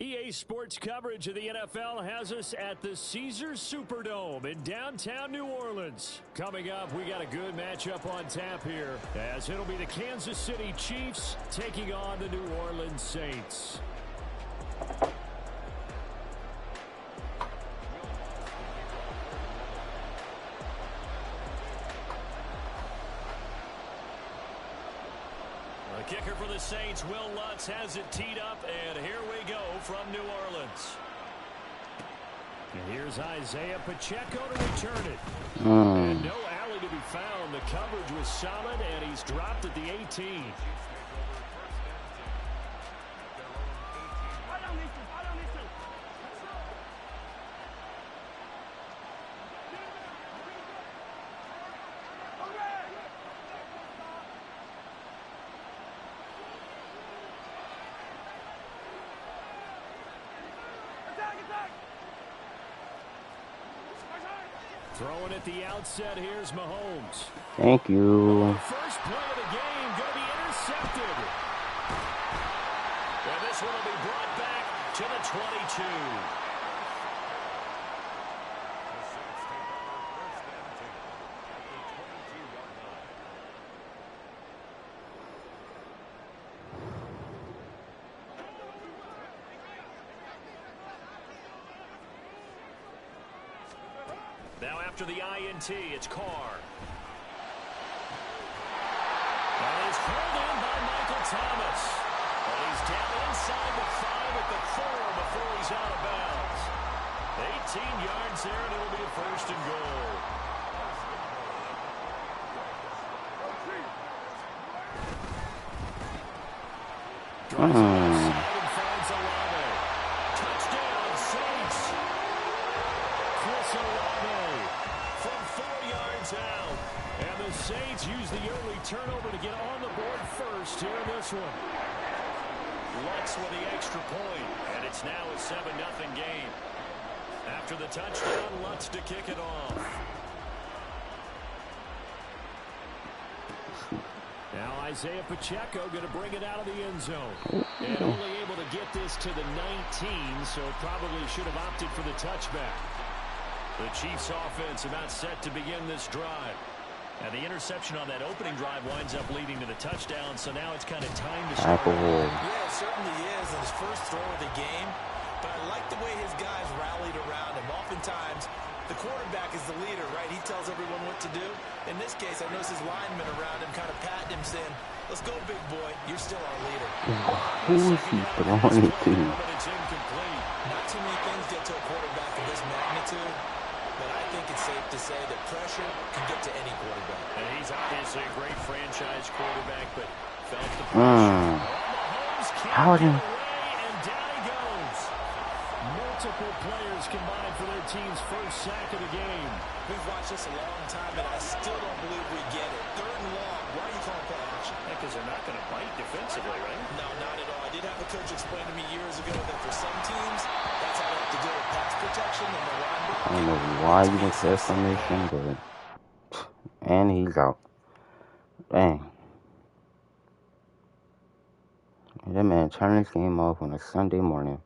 EA Sports coverage of the NFL has us at the Caesars Superdome in downtown New Orleans. Coming up, we got a good matchup on tap here, as it'll be the Kansas City Chiefs taking on the New Orleans Saints. The kicker for the Saints, Will Lutz, has it teed up, and here we go from New Orleans. And here's Isaiah Pacheco to return it. And no alley to be found. The coverage was solid, and he's dropped at the 18. Throwing at the outset, here's Mahomes. Thank you. First play of the game going to be intercepted. And this one will be brought back to the 22. Now after the INT, it's Carr. And he's pulled in by Michael Thomas. And he's down inside the 5 at the 4 before he's out of bounds. 18 yards there, and it'll be a first and goal. Drives inside and finds Olave. Touchdown, Saints. Chris Olave from 4 yards out. And the Saints use the early turnover to get on the board first here in this one. Lutz with the extra point, and it's now a 7-0 game. After the touchdown, Lutz to kick it off. Now Isaiah Pacheco going to bring it out of the end zone. And only able to get this to the 19, so probably should have opted for the touchback. The Chiefs offense about set to begin this drive. And the interception on that opening drive winds up leading to the touchdown, so now it's kind of time to start. Yeah, it certainly is in his first throw of the game. But I like the way his guys rallied around him. Oftentimes, the quarterback is the leader, right? He tells everyone what to do. In this case, I notice his linemen around him kind of patting him, saying, let's go, big boy. You're still our leader. Who is he throwing it to? But it's incomplete. Not too many things get to a quarterback of this magnitude. But I think it's safe to say that pressure can get to any quarterback. And he's obviously a great franchise quarterback, but felt the pressure. How did... And down he goes. Multiple players combined for their team's first sack of the game. We've watched this a long time, and I still don't believe we get it. 3rd and long. Why are you calling play action? Because they're not going to bite defensively, right? No, not at all. I did have a coach explain to me years ago that for some teams, that's how they have to deal with pass protection and the line block. I don't know why you would say summation, but... And he's out. Dang. That man turned this game off on a Sunday morning.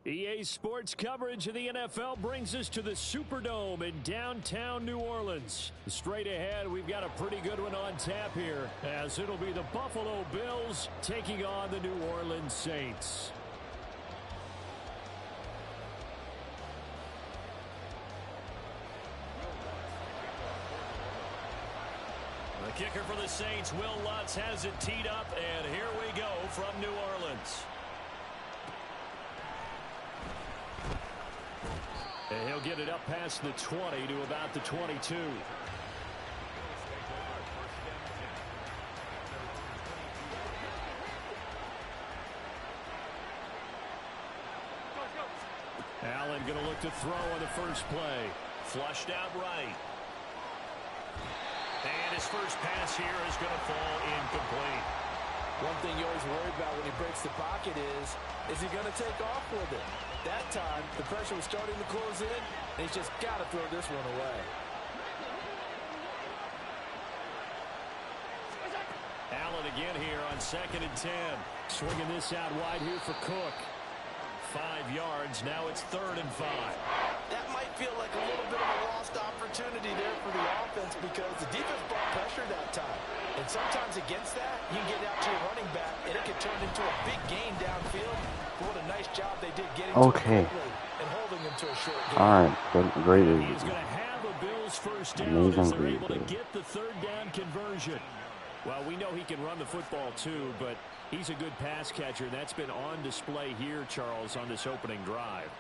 EA Sports coverage of the NFL brings us to the Superdome in downtown New Orleans. Straight ahead, we've got a pretty good one on tap here, as it'll be the Buffalo Bills taking on the New Orleans Saints. The kicker for the Saints, Will Lutz, has it teed up, and here we go from New Orleans. And he'll get it up past the 20 to about the 22. Allen going to look to throw on the first play. Flushed out right. And his first pass here is going to fall incomplete. One thing you always worry about when he breaks the pocket is he going to take off with it? That time, the pressure was starting to close in, and he's just got to throw this one away. Allen again here on 2nd and 10. Swinging this out wide here for Cook. 5 yards. Now it's 3rd and 5. That might feel like a little bit of a lost opportunity there for the offense because the defense brought pressure that time. And sometimes against that, you can get out to your running back, and it can turn into a big gain downfield. But what a nice job they did getting to him quickly and holding him to a short gain. All right, great. He's going to have a Bills first down as they're able to get the 3rd down conversion. Well, we know he can run the football too, but he's a good pass catcher. That's been on display here, Charles, on this opening drive.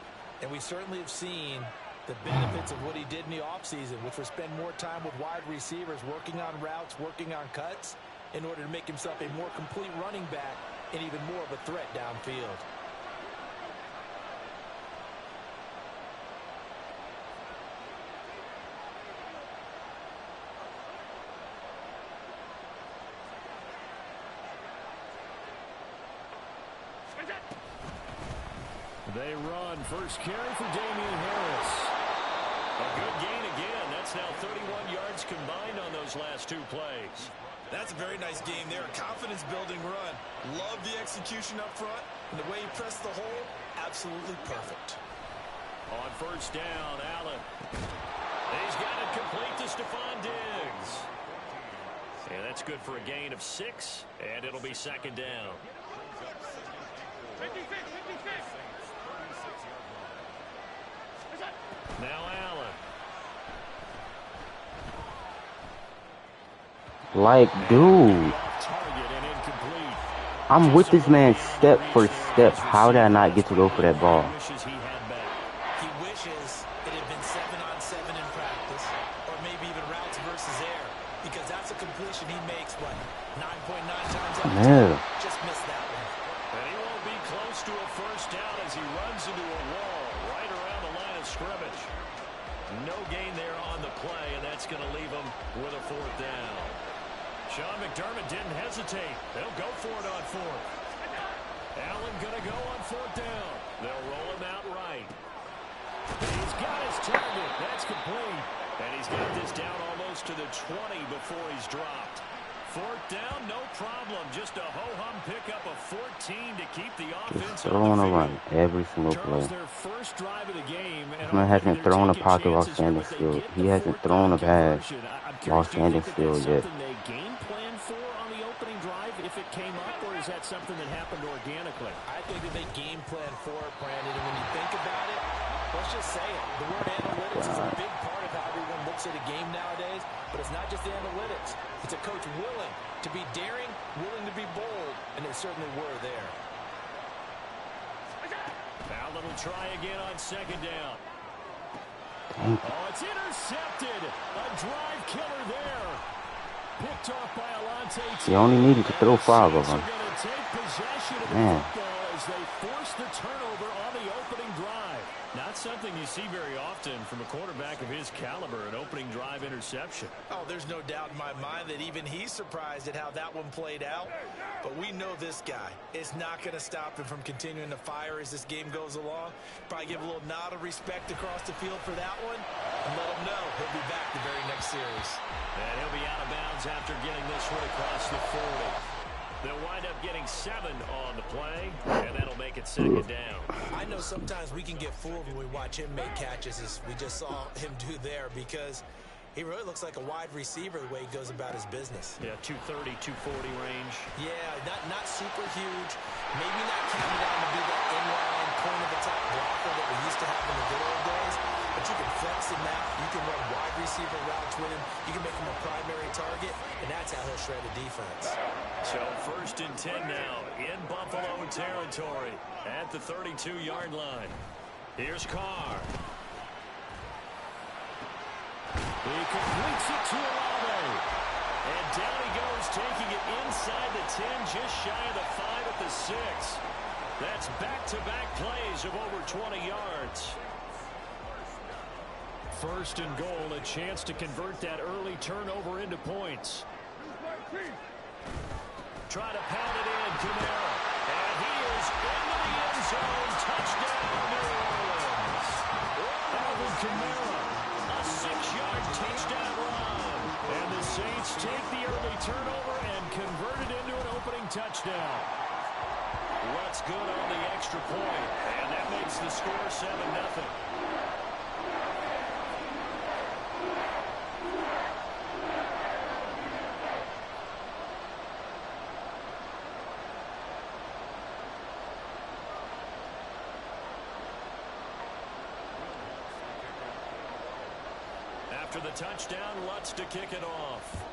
And we certainly have seen the benefits of what he did in the offseason, which was spend more time with wide receivers, working on routes, working on cuts, in order to make himself a more complete running back and even more of a threat downfield. They run. First carry for Damian Harris. A good gain again. That's now 31 yards combined on those last 2 plays. That's a very nice game there. Confidence-building run. Love the execution up front. And the way he pressed the hole, absolutely perfect. On first down, Allen. He's got it complete to Stephon Diggs. And that's good for a gain of 6. And it'll be 2nd down. Now Allen. Like, dude, I'm with this man step for step. How did I not get to go for that ball? He wishes it had been 7-on-7 in practice, or maybe even routes versus air, because that's a completion he makes, what, 9.9 times out of 10? Just missed that one. And he won't be close to a first down as he runs into a wall right around the line of scrimmage. No gain there on the play, and that's going to leave him with a 4th down. Sean McDermott didn't hesitate. They'll go for it on 4th. Allen going to go on 4th down. They'll roll him out right. He's got his target. That's complete. And he's got this down almost to the 20 before he's dropped. 4th down, no problem. Just a ho-hum pickup of 14 to keep the offense on the field. Every single play. Their first drive of the game, this man hasn't thrown a pocket while standing still. He hasn't thrown a pass while standing still yet. They game plan for on the opening drive if it came up, or is that something that happened organically? I think that they game plan for it, Brandon, and when you think about it, let's just say it. The word analytics is a big part of how everyone looks at a game nowadays, but it's not just the analytics. It's a coach willing to be daring, willing to be bold, and they certainly were there. Allen will try again on 2nd down. Oh, it's intercepted. A drive killer there. Picked off by Alante. He only needed to throw 5 of them. Man. As they force the turnover on the opening drive. Not something you see very often from a quarterback of his caliber, an opening drive interception. Oh, there's no doubt in my mind that even he's surprised at how that one played out. But we know this guy is not going to stop him from continuing to fire as this game goes along. Probably give a little nod of respect across the field for that one. And let him know he'll be back the very next series. And he'll be out of bounds after getting this one across the 40. They'll wind up getting 7 on the play, and that'll make it 2nd down. I know sometimes we can get fooled when we watch him make catches, as we just saw him do there, because he really looks like a wide receiver the way he goes about his business. Yeah, 230, 240 range. Yeah, not super huge. Maybe not counted on to be that inline point-of-attack blocker that we used to have in the good old days. But you can flex him out. You can run wide receiver routes with him. You can make him a primary target, and that's how he'll shred a defense. So 1st and 10 now in Buffalo territory at the 32-yard line. Here's Carr. He completes it to Olave. And down he goes, taking it inside the 10, just shy of the 5 at the 6. That's back-to-back plays of over 20 yards. 1st and goal, a chance to convert that early turnover into points. Try to pound it in, Kamara. And he is into the end zone. Touchdown, New Orleans. Alvin Kamara, a 6-yard touchdown run. And the Saints take the early turnover and convert it into an opening touchdown. What's good on the extra point, and that makes the score 7-0. After the touchdown, Lutz to kick it off.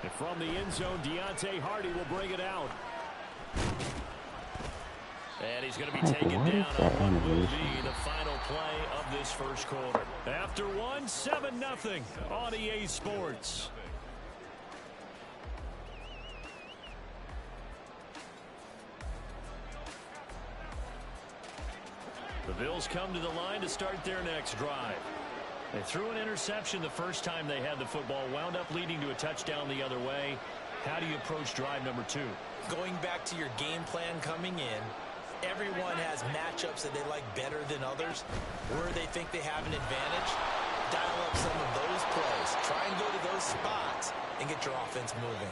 And from the end zone, Deontay Hardy will bring it out. And he's going to be taken down on what will be the final play of this first quarter. After one, 7-0 on EA Sports. The Bills come to the line to start their next drive. They threw an interception the first time they had the football, wound up leading to a touchdown the other way. How do you approach drive number 2? Going back to your game plan coming in, everyone has matchups that they like better than others, where they think they have an advantage. Dial up some of those plays. Try and go to those spots and get your offense moving.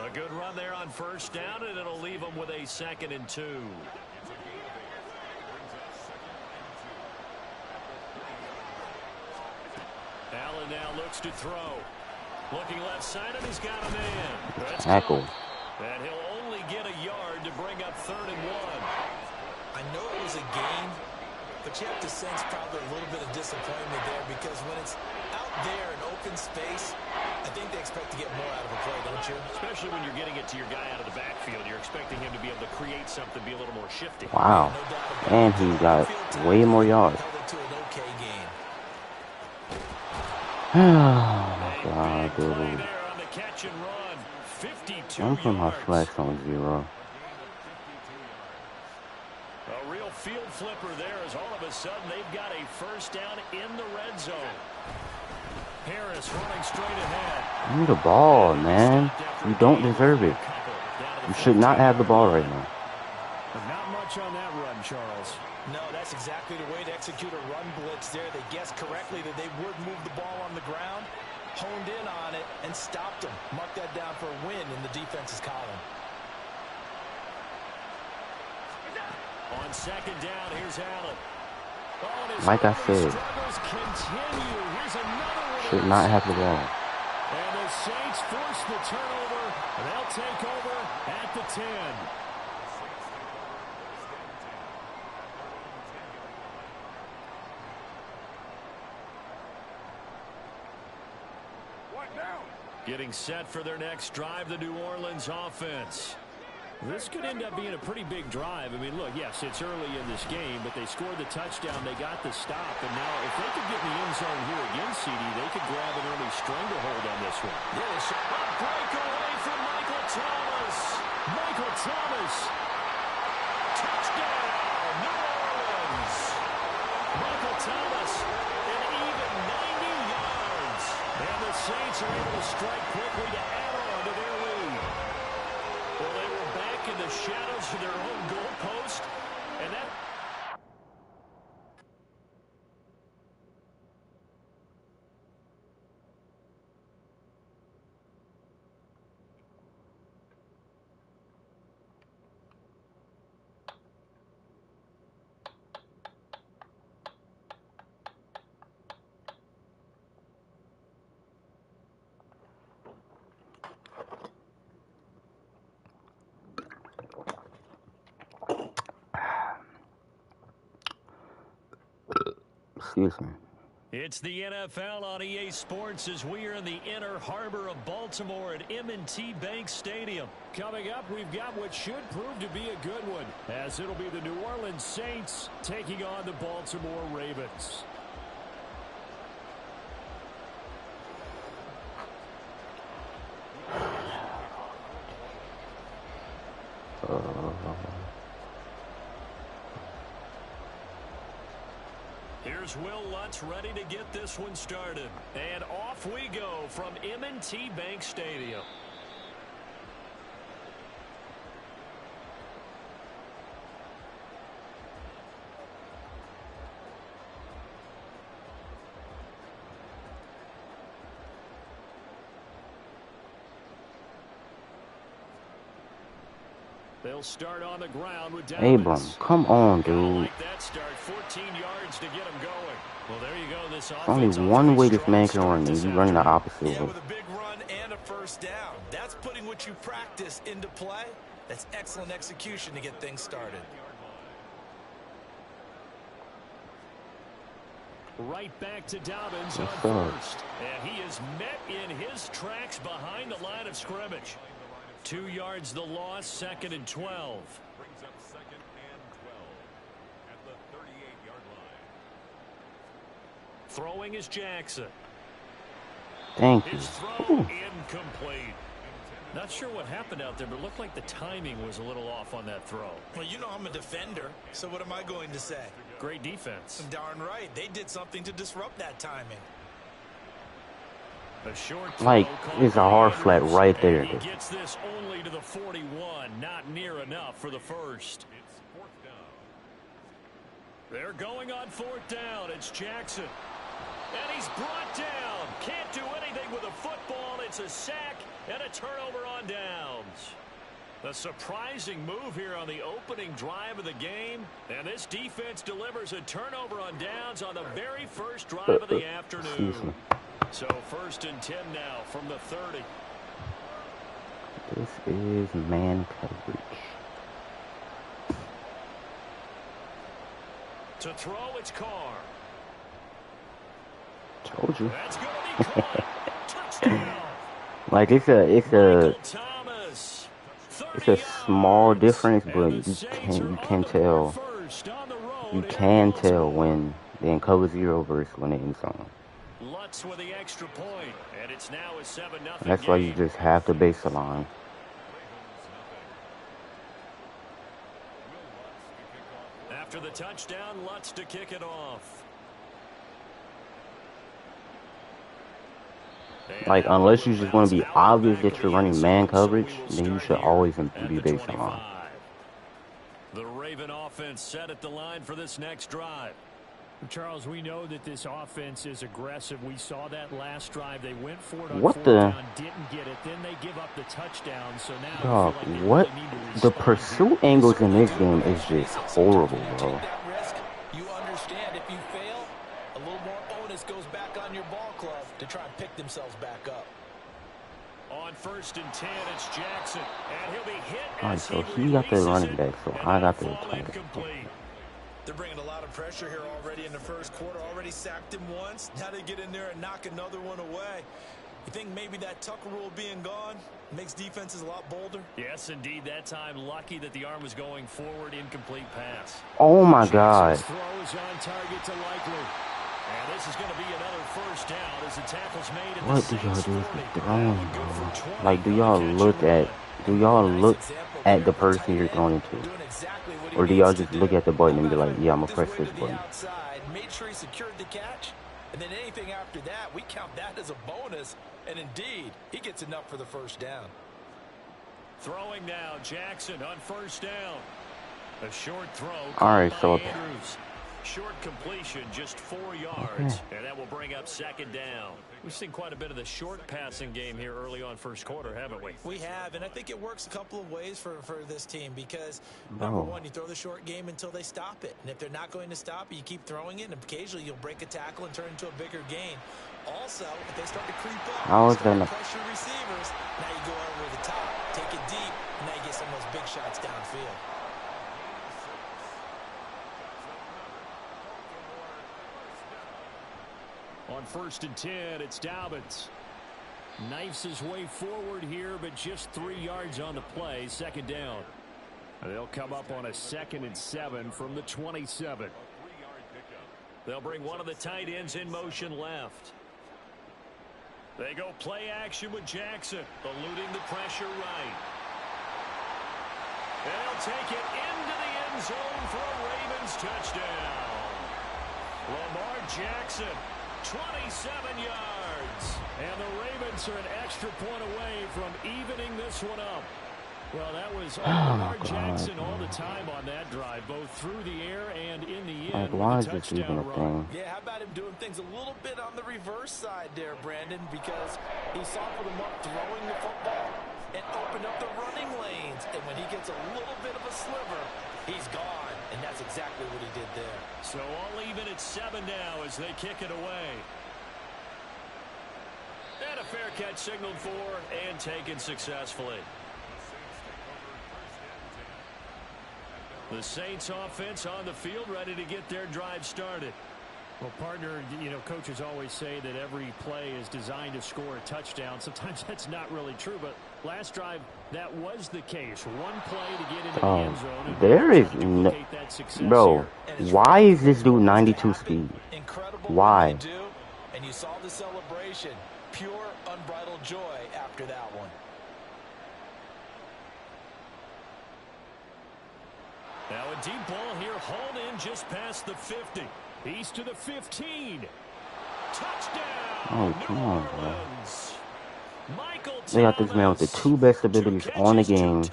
A good run there on 1st down, and it'll leave them with a 2nd and 2. Allen now looks to throw. Looking left side, and he's got a man. That's tackle. And he'll only get a yard to bring up 3rd and 1. I know it was a game, but you have to sense probably a little bit of disappointment there, because when it's out there in open space, I think they expect to get more out of a play, don't you? Especially when you're getting it to your guy out of the backfield. You're expecting him to be able to create something, be a little more shifty. Wow. And he got way more yards. Held it to an okay game. Oh my God, dude. I'm putting my flex on 0. A real field flipper there, as all of a sudden they've got a 1st down in the red zone. Harris running straight ahead. Give me the ball, man. You don't deserve it. You should not have the ball right now. Not much on that run, Charles. No, that's exactly the way to execute a run blitz there. They guessed correctly that they would move the ball on the ground, honed in on it, and stopped them. Mark that down for a win in the defense's column. On 2nd down, here's Allen. Like I said, should not have the ball. And the Saints force the turnover, and they'll take over at the 10. Getting set for their next drive, the New Orleans offense. This could end up being a pretty big drive. I mean, look, yes, it's early in this game, but they scored the touchdown. They got the stop. And now if they could get in the end zone here again, CD, they could grab an early stranglehold on this one. Yes, a breakaway from Michael Thomas. Michael Thomas. Touchdown, New Orleans. Michael Thomas, an even 90 yards. And the Saints are able to strike quickly to add on to their lead. Well, they were back in the shadows of their own goalpost, and that... Excuse me. It's the NFL on EA Sports as we are in the inner harbor of Baltimore at M&T Bank Stadium. Coming up, we've got what should prove to be a good one, as it'll be the New Orleans Saints taking on the Baltimore Ravens. Here's Will Lutz ready to get this one started. And off we go from M&T Bank Stadium. They'll start on the ground with Abram, come on, dude. Like that start, 14 yards to get him going. Well, there you go. This Only one way this man can run, and you running the opposite way. Yeah, with a big run and a first down. That's putting what you practice into play. That's excellent execution to get things started. Right back to Dobbins on first. And he is met in his tracks behind the line of scrimmage. 2 yards the loss, 2nd and 12. Brings up 2nd and 12 at the 38-yard line. Throwing is Jackson. Thank you. His throw incomplete. Not sure what happened out there, but it looked like the timing was a little off on that throw. Well, you know I'm a defender, so what am I going to say? Great defense. Darn right. They did something to disrupt that timing. A short Like, it's a hard flat right there. He gets this only to the 41. Not near enough for the first. It's 4th down. They're going on 4th down. It's Jackson. And he's brought down. Can't do anything with a football. It's a sack and a turnover on downs. A surprising move here on the opening drive of the game. And this defense delivers a turnover on downs on the very first drive of the afternoon. So 1st and 10 now from the 30. This is man coverage. To throw, it's Carr. Told you. That's going to be caught. Touchdown. Like it's a small difference, but you can tell. You can tell when they in cover 0 versus when they in zone. Lutz with the extra point, and it's now a 7-0. That's why you just have to base the line. After the touchdown, Lutz to kick it off. Like, unless you just want to be obvious that you're running man coverage, then you should always be based on line. The Raven offense set at the line for this next drive. Charles, we know that this offense is aggressive. We saw that last drive. They went for it on What 4th the? down, didn't get it. Then they give up the touchdown. So now Dog, I feel like they what? really need to The respond. pursuit angles in this game is just horrible, bro. Take that risk. You understand if you fail, a little more onus goes back on your ball club to try and pick themselves back up. On 1st and 10, it's Jackson, and he'll be hit. Alright, so he got the running back, so I got the attack. They're bringing a lot of pressure here already in the first quarter. Already sacked him once. Now they get in there and knock another one away. You think maybe that Tucker rule being gone makes defenses a lot bolder? Yes, indeed. That time, lucky that the arm was going forward. Incomplete pass. Oh my God. Throw is on target to Likely. And this is going to be another first down as the tackle's made. What do y'all do with the throwing, bro? Like, do y'all look at the person you're throwing to? Or do y'all just look at the button and be like, yeah, I'm going to press this button? Made sure he secured the catch. And then anything after that, we count that as a bonus. And indeed, he gets enough for the first down. Throwing now, Jackson on 1st down. A short throw. All right, so Andrews. Short completion, just 4 yards, and that will bring up 2nd down. We've seen quite a bit of the short passing game here early on first quarter, haven't we? We have, and I think it works a couple of ways for this team because, number one, you throw the short game until they stop it. And if they're not going to stop it, you keep throwing it, and occasionally you'll break a tackle and turn into a bigger gain. Also, if they start to creep up, pressure receivers, now you go over the top, take it deep, and now you get some of those big shots downfield. On 1st and 10, it's Dobbins. Knifes his way forward here, but just 3 yards on the play. 2nd down. They'll come up on a 2nd and 7 from the 27. They'll bring one of the tight ends in motion left. They go play action with Jackson, eluding the pressure right. They'll take it into the end zone for a Ravens touchdown. Lamar Jackson, 27 yards. And the Ravens are an extra point away from evening this one up. Well, that was Lamar Jackson all the time on that drive, both through the air and in the end Why with is a this even touchdown a run. thing? Yeah, how about him doing things a little bit on the reverse side there, Brandon, because he softened him up throwing the football and opened up the running lanes. And when he gets a little bit of a sliver, he's gone. And that's exactly what he did there. So all even at 7 now as they kick it away. And a fair catch signaled for and taken successfully. The Saints offense on the field ready to get their drive started. Well, partner, you know, coaches always say that every play is designed to score a touchdown. Sometimes that's not really true, but last drive, that was the case. One play to get into the end zone. And There is no... Bro, why is this dude 92 speed? Why? And you saw the celebration. Pure, unbridled joy after that one. Now a deep ball here, hauled in just past the 50. He's to the 15. Touchdown! Oh, come on, bro. Michael They got this man with the 2 best abilities on the game,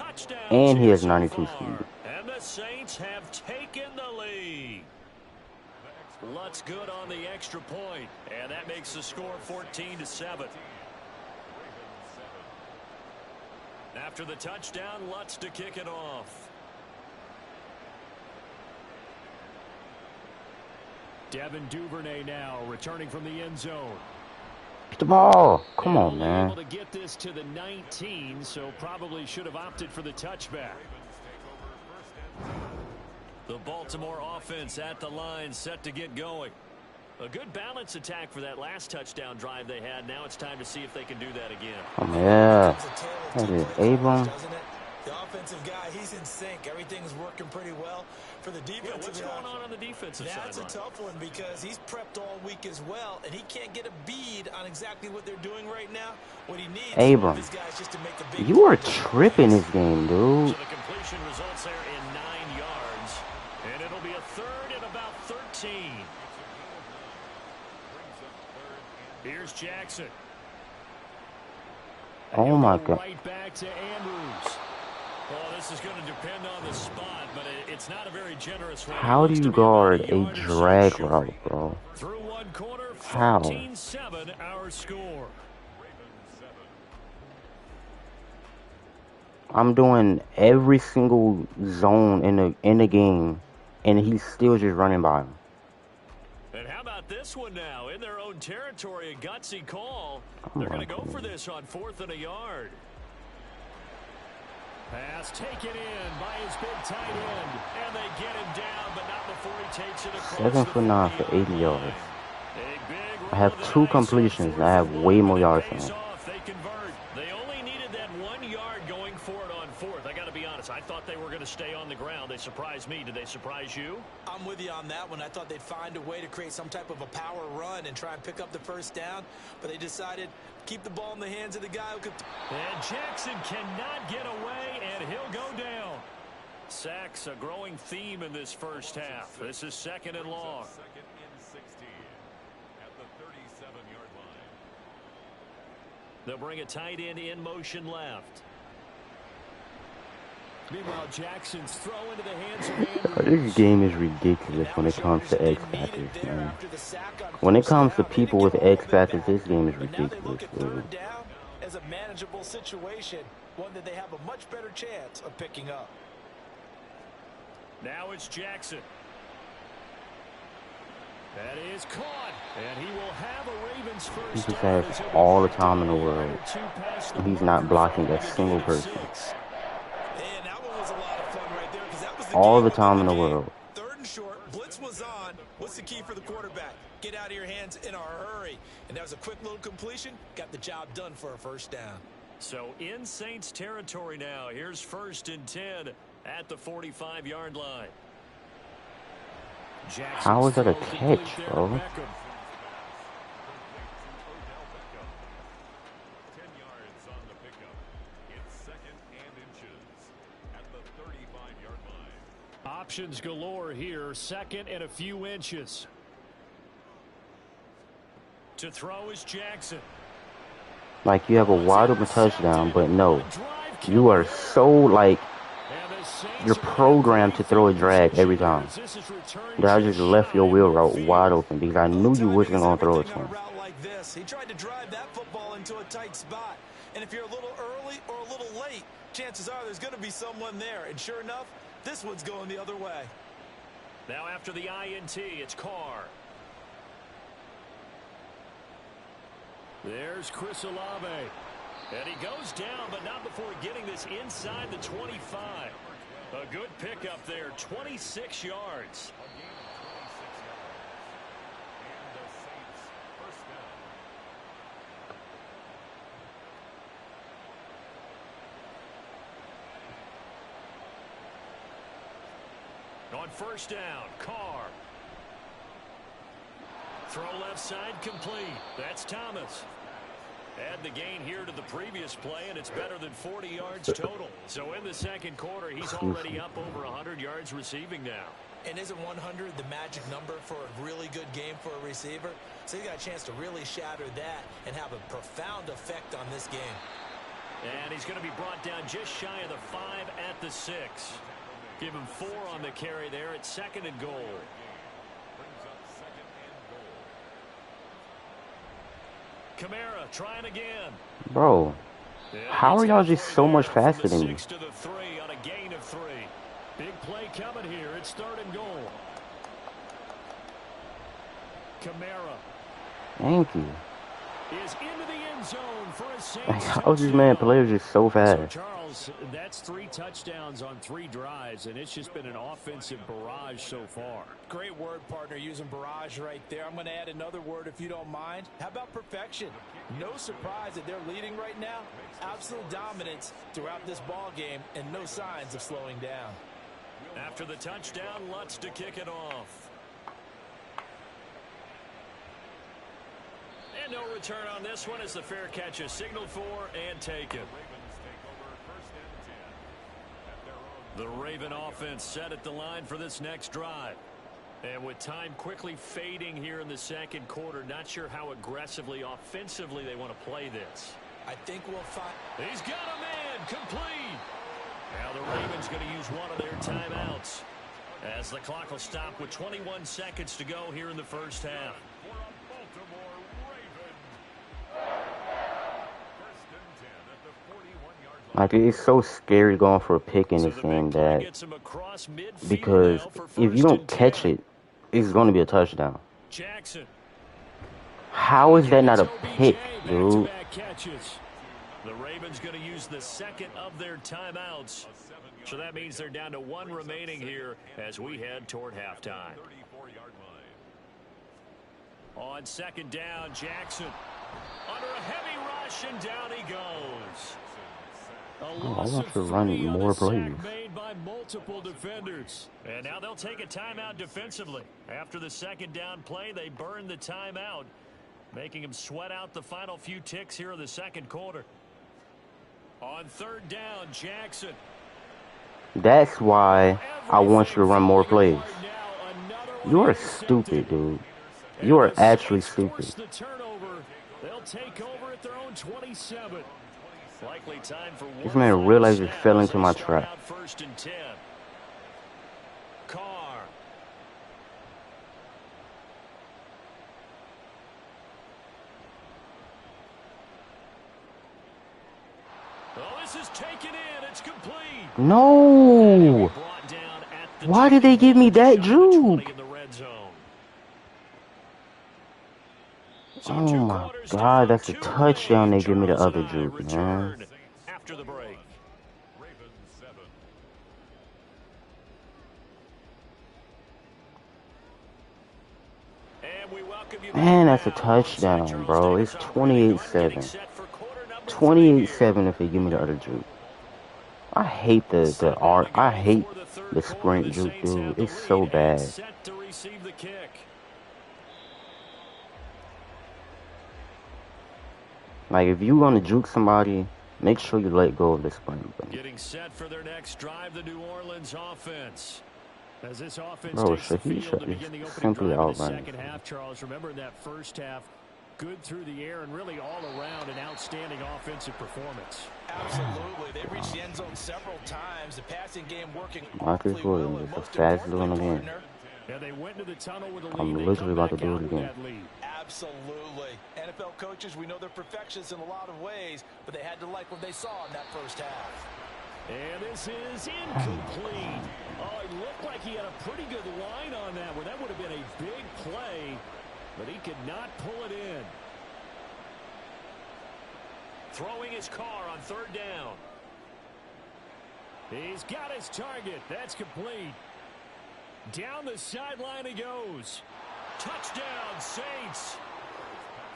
and he has 92 speed. And the Saints have taken the lead. Lutz good on the extra point, and that makes the score 14-7. After the touchdown, Lutz to kick it off. Devin Duvernay now returning from the end zone. Get the ball. Come on, man. Able to get this to the 19, so probably should have opted for the touchback. The Baltimore offense at the line, set to get going. A good balance attack for that last touchdown drive they had. Now it's time to see if they can do that again. Oh, yeah. That is Abram. The offensive guy, he's in sync. Everything's working pretty well for the defensive. Yeah, what's going on the defensive side? That's a tough one because he's prepped all week as well, and he can't get a bead on exactly what they're doing right now. What he needs Abram, is guys just to make a big you are tripping this game, dude. So the completion results there in 9 yards, and it'll be a third and about 13. Here's Jackson. Oh my God. Right back to Andrews. Well, this is going to depend on the spot, but it's not a very generous one. How do you guard a drag route, bro? Through one quarter, How? 14-7 our score. I'm doing every single zone in the game, and he's still just running by him. And how about this one now? In their own territory, a gutsy call. They're going to go for this on 4th and a yard. Pass taken in by his big tight end. And they get him down, but not before he takes it across 7 for 9 for 80 yards. I have 2 2 completions, and I have way more yards than him. They convert. They only needed that 1 yard going for it on 4th. I got to be honest. I thought they were going to stay on the ground. They surprised me. Did they surprise you? I'm with you on that one. I thought they'd find a way to create some type of a power run and try and pick up the first down, but they decided to keep the ball in the hands of the guy who could. And Jackson cannot get away, and he'll go down. Sacks, a growing theme in this first half. This is 2nd and long. 2nd and 16 at the 37-yard line. They'll bring a tight end in motion left. Meanwhile, Jackson's throw into the hands of Andrews. This game is ridiculous when it comes to X factors, man. When it comes to people with X factors, this game is ridiculous, dude. As a manageable situation, one that they have a much better chance of picking up. Now it's Jackson. That is caught, and he will have a Ravens first. He just has all the time in the world, and he's not blocking a single person. All the time in the world. 3rd and short, blitz was on. What's the key for the quarterback? Get out of your hands in a hurry. And that was a quick little completion. Got the job done for a first down. So in Saints territory now. Here's 1st and 10 at the 45-yard line. How is that a catch, bro? 10 yards on the pickup. It's 2nd and inches at the 35-yard line. Options galore here. 2nd and a few inches. To throw is Jackson. Like, you have a wide open touchdown, but no. You are so, like, you're programmed to throw a drag every time. That I just left your wheel route wide open because I knew you wasn't going to throw it to him. He tried to drive that football into a tight spot. And if you're a little early or a little late, chances are there's going to be someone there. And sure enough, this one's going the other way. Now after the INT, it's Carr. There's Chris Olave. And he goes down, but not before getting this inside the 25. A good pickup there, 26 yards. On first down, Carr. Throw left side complete. That's Thomas. Add the gain here to the previous play, and it's better than 40 yards total. So in the second quarter, he's already up over 100 yards receiving now. And isn't 100 the magic number for a really good game for a receiver? So he's got a chance to really shatter that and have a profound effect on this game. And he's going to be brought down just shy of the 5 at the 6. Give him 4 on the carry there at 2nd and goal. Kamara trying again. Bro, how are y'all just so much faster than me? 6 to the 3 on a gain of 3. Big play coming here. It's 3rd and goal. Kamara. Thank you. Is into the end zone for a Saints. How is this man players just so fast? So Charles, that's 3 touchdowns on 3 drives, and it's just been an offensive barrage so far. Great word, partner, using barrage right there. I'm going to add another word if you don't mind. How about perfection? No surprise that they're leading right now. Absolute dominance throughout this ball game and no signs of slowing down. After the touchdown, Lutz to kick it off. And no return on this one as the fair catch is signaled for and taken. The Raven offense set at the line for this next drive. And with time quickly fading here in the second quarter, not sure how aggressively, offensively they want to play this. I think we'll find... He's got a man, complete. Now the Ravens going to use one of their timeouts as the clock will stop with 21 seconds to go here in the first half. Like, it's so scary going for a pick in this game that because if you don't catch it, it's going to be a touchdown. How is that not a pick, dude? The Ravens going to use the 2nd of their timeouts. So that means they're down to 1 remaining here as we head toward halftime. On 2nd down, Jackson under a heavy rush, and down he goes. Oh, I want to run more plays. Made by multiple defenders. And now they'll take a timeout defensively. After the 2nd down play, they burn the timeout, making them sweat out the final few ticks here in the second quarter. On 3rd down, Jackson. That's why I want you to run more plays. You are stupid, dude. You are actually stupid. They'll take over at their own 27. Likely time for this man realized he fell into my trap. 1st and 10. Carr. Oh, this is taken in. It's complete. No. Why did they give me that juke? Oh my God, that's a touchdown. They give me the other juke, man. After the break. Man, that's a touchdown, bro. It's 28-7. 28-7 if they give me the other juke. I hate the art. I hate the sprint juke, dude. It's so bad. Like, if you want to juke somebody, make sure you let go of the sprint button. Getting set for their next drive, the New Orleans offense. As this offense Bro, takes the field to begin the opening drive of the second half, Charles. Remember in that first half, good through the air and really all around an outstanding offensive performance. Absolutely. They reached the end zone several times. The passing game working Marcus awfully well. Williams And is the most fastest one importantly, again. partner, Yeah, they went into the tunnel with a lead. I'm They literally come about to back do out it with again. that lead. absolutely. NFL coaches, we know they're perfectionists in a lot of ways, but they had to like what they saw in that first half. And this is incomplete. Oh, it looked like he had a pretty good line on that one. That would have been a big play, but he could not pull it in. Throwing his car on third down. He's got his target. That's complete. Down the sideline he goes. Touchdown, Saints.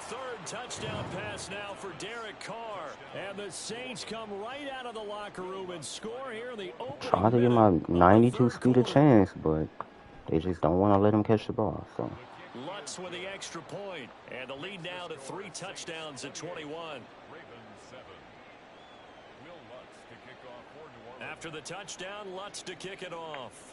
Third touchdown pass now for Derek Carr. And the Saints come right out of the locker room and score here in the opening Trying to give my minute of the 92 third speed a quarter. chance, but they just don't want to let him catch the ball. So Lutz with the extra point. And the lead now to 3 touchdowns at 21. Ravens 7. Will Lutz to kick off for New Orleans. After the touchdown, Lutz to kick it off.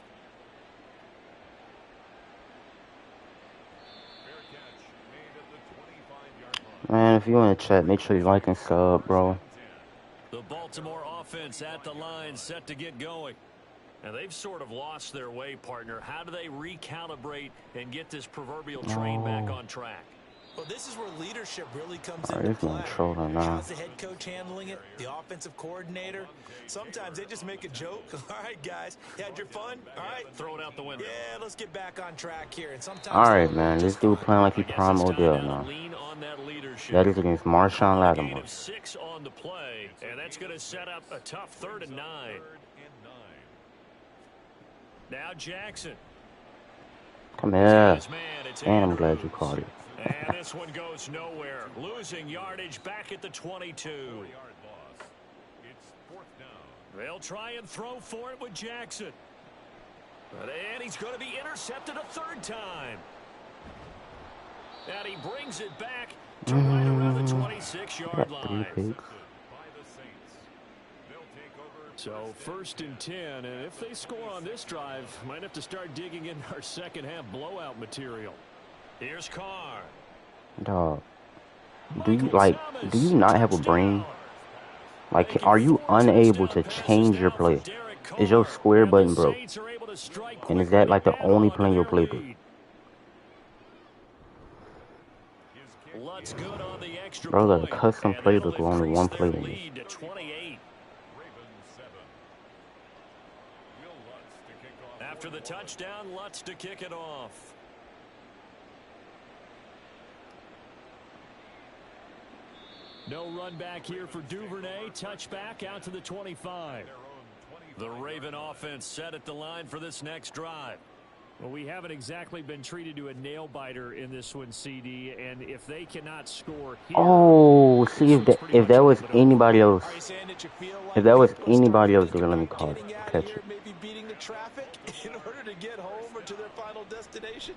Fair catch made at the 25-yard line. man, if you in the chat, make sure you like and sub, bro. The Baltimore offense at the line, set to get going. And they've sort of lost their way, partner. How do they recalibrate and get this proverbial train back on track? Well, this is where leadership really comes Alright, into this man play. trolling now. How's the head coach handling it? The offensive coordinator? Sometimes they just make a joke. All right, guys, you had your fun? All right, Throw it out the window. yeah, let's get back on track here. And sometimes Alright, they'll man, this just dude fine. playing like he I guess Prime it's time Odell now now. to lean on that leadership. That is against Marshawn A gain Lattimore. of 6 on the play, and that's going to set up a tough 3rd and 9. Third and 9. Now Jackson. Come here. His man, it's And I'm glad you Andrews. caught it. And this one goes nowhere. Losing yardage back at the 22. 4-yard loss. It's 4th down. They'll try and throw for it with Jackson. And he's going to be intercepted a 3rd time. And he brings it back to right around the 26-yard Got 3 line. picks. By the Saints. They'll take over. So 1st and 10, and if they score on this drive, might have to start digging in our second half blowout material. Here's Carr. Dog. Do you not have a brain? Like, are you unable to change your play? Is your square button broke? And is that like the only play in your playbook? Lutz good on the extra Bro, got a point, custom and that'll playbook with only one increase play their in it. lead to 28. Ravens 7. Will Lutz to kick off. After the touchdown, Lutz to kick it off. No run back here for Duvernay. Touchback out to the 25. The Raven offense set at the line for this next drive. Well, we haven't exactly been treated to a nail-biter in this one, CD, and if they cannot score here... Oh, see, if that was anybody else, Are you saying that you feel like if that was people are anybody else, starting they're to gonna let think me about getting out of catch here, it. maybe beating the traffic in order to get home or to their final destination?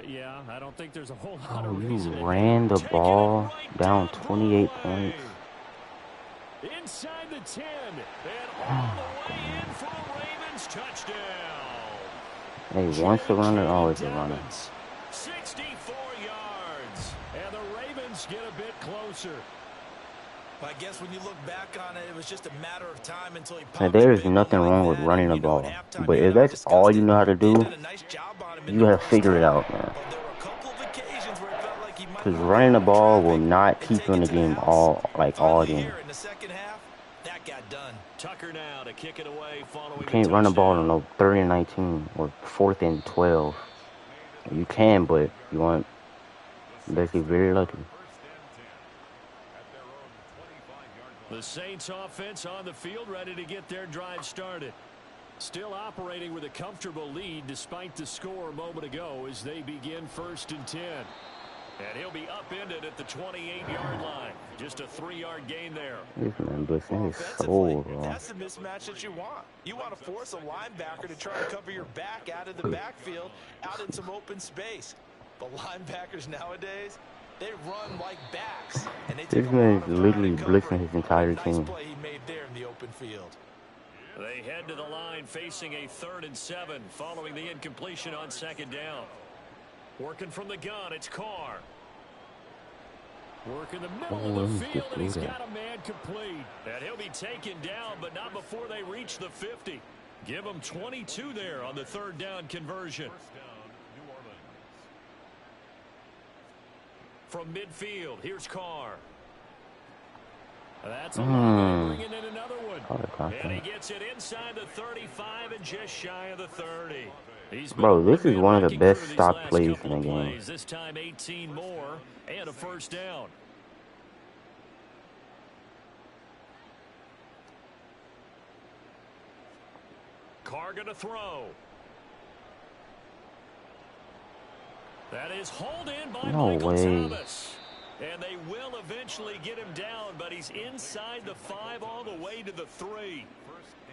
Yeah, I don't think there's a whole lot Oh, of you reason to ran the taking it ball right down down 28 Broadway. points. Inside the 10, and all the way in for a Ravens touchdown. Hey, once a runner, always a J.J. runner. Dobbins, 64 yards, and the Ravens get a bit closer. I guess when you look back on it, it was just a matter of time until he popped Now, there a is big nothing one wrong like with that. running the And, you know, ball. at halftime, But you if and I that's all discussed you it. know how to They do, did a nice job on him in you the gotta first figure it half, out, man. but there were a couple of occasions where it felt like he might Because want to running the avoid ball will traffic not and keep take you in it the to the game house. all Finally game. here in the second half, that got done. Tucker now to kick it away following You the can't run the ball on touchdown. no 3rd and 19 or 4th and 12. You can, but you want basically very lucky. First and 10 at their own 25-yard line. The Saints offense on the field ready to get their drive started. Still operating with a comfortable lead despite the score a moment ago as they begin 1st and 10. And he'll be upended at the 28-yard line. Just a 3-yard gain there. This man blitzing his Offensively, soul, bro. that's the mismatch that you want. You want to force a linebacker to try and cover your back out of the backfield, out in some open space. But linebackers nowadays, they run like backs, and they take This a man lot is of time literally to cover blitzing it. his entire Nice team. play he made there in the open field. They head to the line facing a 3rd and 7 following the incompletion on 2nd down. Working from the gun, it's Carr. Work in the middle Oh, of let the me field, get and through he's that. got a man complete. And he'll be taken down, but not before they reach the 50. Give him 22 there on the third down conversion. First down, New Orleans. From midfield, here's Carr. That's a long bringing in another one. And he gets it inside the 35 and just shy of the 30. He's been Bro, this is one of the wrecking best through these stock last plays in couple the of game. plays. This time 18 more and a first down. Carr going to throw. That is hauled in by No Michael way. Thomas. And they will eventually get him down, but he's inside the 5 all the way to the 3.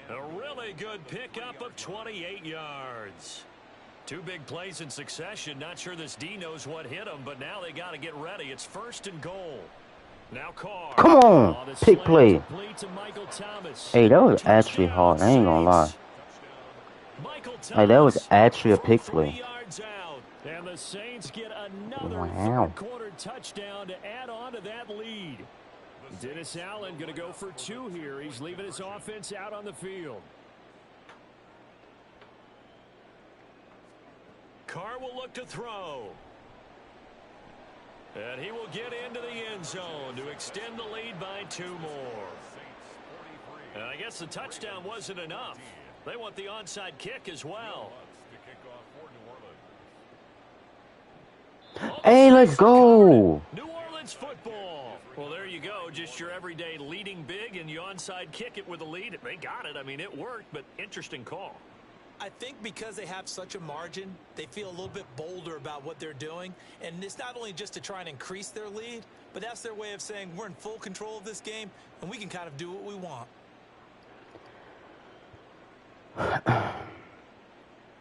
A really good pickup of 28 yards. 2 big plays in succession. Not sure this D knows what hit him, but now they got to get ready. It's 1st and goal. Now Carr. Come on, The pick slant play. complete to Michael Thomas. Hey, that was actually Touchdown, hard. I ain't gonna lie. Saints. Michael Like, that was Thomas actually a from pick 3 play. yards out. And the Saints get another Wow. third-quarter touchdown to add on to that lead. Dennis Allen going to go for 2 here. He's leaving his offense out on the field. Carr will look to throw. And he will get into the end zone to extend the lead by 2 more. And I guess the touchdown wasn't enough. They want the onside kick as well. Hey, let's go. New Orleans football. Well, there you go. Just your everyday leading big, and you onside kick it with a lead. They got it. I mean, it worked, but interesting call. I think because they have such a margin, they feel a little bit bolder about what they're doing. And it's not only just to try and increase their lead, but that's their way of saying we're in full control of this game, and we can kind of do what we want.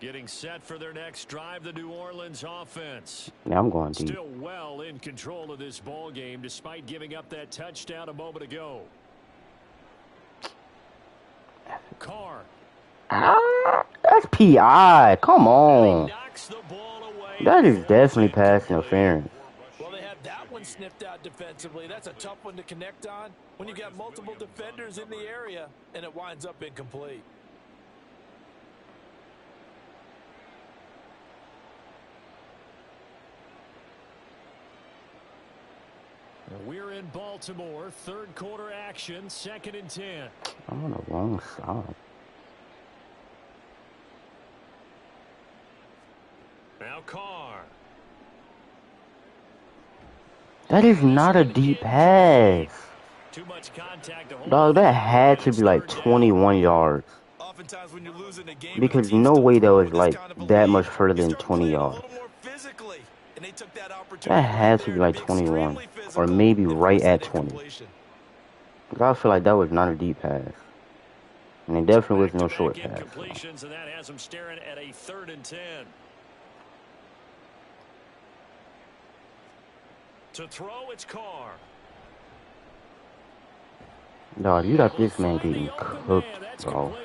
Getting set for their next drive, the New Orleans offense. Now I'm going deep. Still well in control of this ball game despite giving up that touchdown a moment ago. Carr. That's PI. Come on. Knocks the ball away. That is definitely pass interference. Well, they had that one sniffed out defensively. That's a tough one to connect on when you got multiple defenders in the area, and it winds up incomplete. We're in Baltimore. Third quarter action. 2nd and 10. I'm on the wrong side. Now Carr. That is not a deep pass. Too much contact to hold. Dog, that had to be like 21 yards. Oftentimes when you're losing a game, Because no way that was like that much further than 20 yards. That had to be like 21. Or maybe right at 20. I feel like that was not a deep pass. And it definitely was no short pass. Completions, and that has them staring at a 3rd and 10. To throw, it's Carr. Dog, you got this man getting cooked, bro.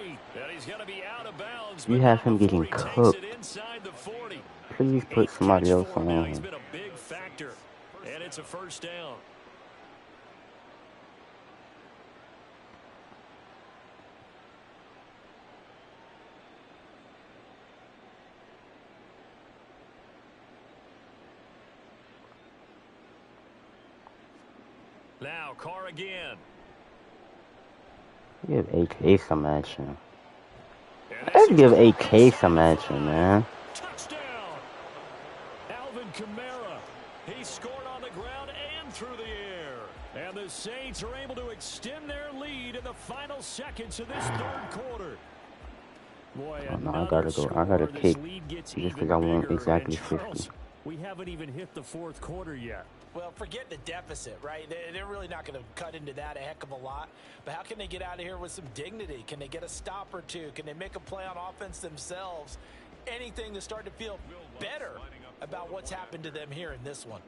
You have him getting cooked. Please put somebody else on him. He's been a big factor, and it's a first down. Now Carr again. Give AK some action. Let's give AK some action, man. Touchdown. Alvin Kamara. He scored on the ground and through the air. And the Saints are able to extend their lead in the final seconds of this third quarter. Boy, Oh, no, I gotta go. I gotta kick just because I want exactly 50. We haven't even hit the 4th quarter yet. Well, forget the deficit, right? They're really not going to cut into that a heck of a lot. But how can they get out of here with some dignity? Can they get a stop or two? Can they make a play on offense themselves? Anything to start to feel better about what's happened to them here in this one.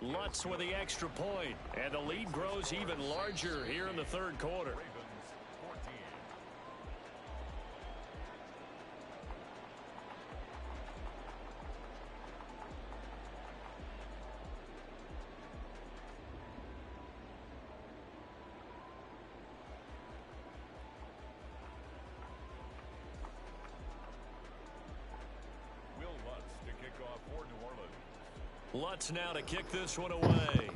Lutz with the extra point, and the lead grows even larger here in the third quarter. Lutz now to kick this one away.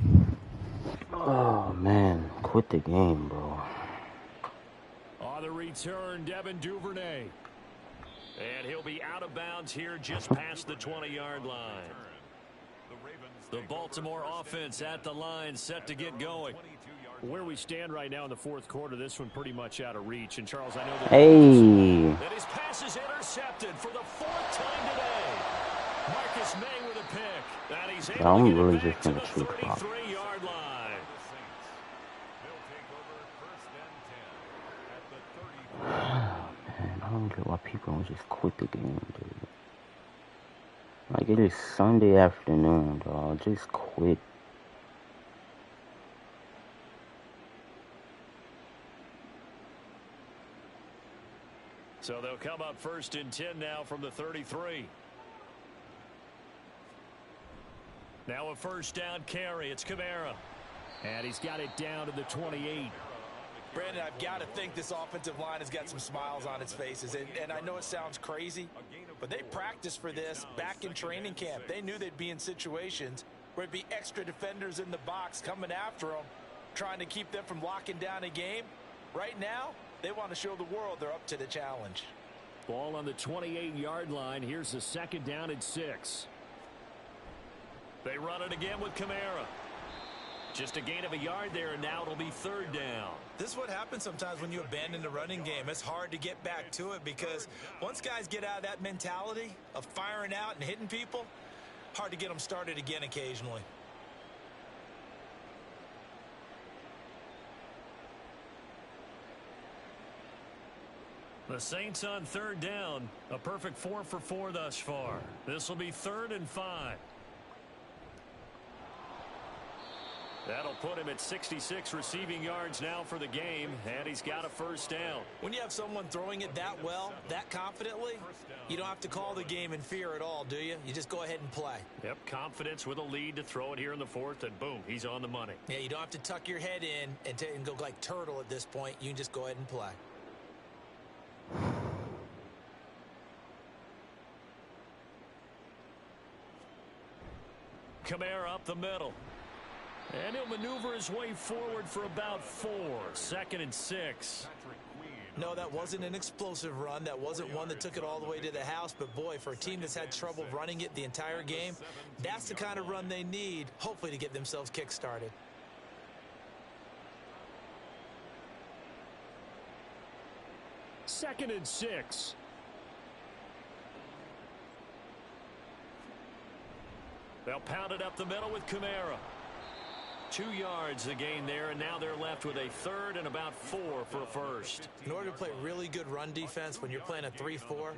Oh, man. Quit the game, bro. On the return, Devin Duvernay. And he'll be out of bounds here just past the 20-yard line. The Baltimore offense at the line, set to get going. Where we stand right now in the fourth quarter, this one pretty much out of reach. And, Charles, I know that, that his pass is intercepted for the 4th time today. Marcus May with a pick. And he's able to get really it back just to the gonna cheat clock. 33-yard line. Man, I don't get why people don't just quit the game, dude. Like, it is Sunday afternoon, dog. Just quit. So they'll come up 1st and 10 now from the 33. Now a 1st down carry. It's Kamara. And he's got it down to the 28. Brandon, I've got to think this offensive line has got some smiles on its faces. And I know it sounds crazy, but they practiced for this back in training camp. They knew they'd be in situations where it'd be extra defenders in the box coming after them, trying to keep them from locking down a game. Right now, they want to show the world they're up to the challenge. Ball on the 28-yard line. Here's the 2nd down and 6. They run it again with Kamara. Just a gain of a yard there, and now it'll be 3rd down. This is what happens sometimes when you abandon the running game. It's hard to get back to it because once guys get out of that mentality of firing out and hitting people, hard to get them started again occasionally. The Saints on 3rd down. A perfect 4 for 4 thus far. This will be 3rd and 5. That'll put him at 66 receiving yards now for the game, and he's got a 1st down. When you have someone throwing it that well, that confidently, you don't have to call the game in fear at all, do you? You just go ahead and play. Yep, confidence with a lead to throw it here in the 4th, and boom, he's on the money. Yeah, you don't have to tuck your head in and go like turtle at this point. You can just go ahead and play. Kamara up the middle. And he'll maneuver his way forward for about 4. 2nd and 6. No, that wasn't an explosive run. That wasn't one that took it all the way to the house. But, boy, for a team that's had trouble running it the entire game, that's the kind of run they need, hopefully, to get themselves kick-started. Second and 6. They'll pound it up the middle with Kamara. 2 yards the gain there, and now they're left with a 3rd and about 4 for a 1st. In order to play really good run defense when you're playing a 3-4,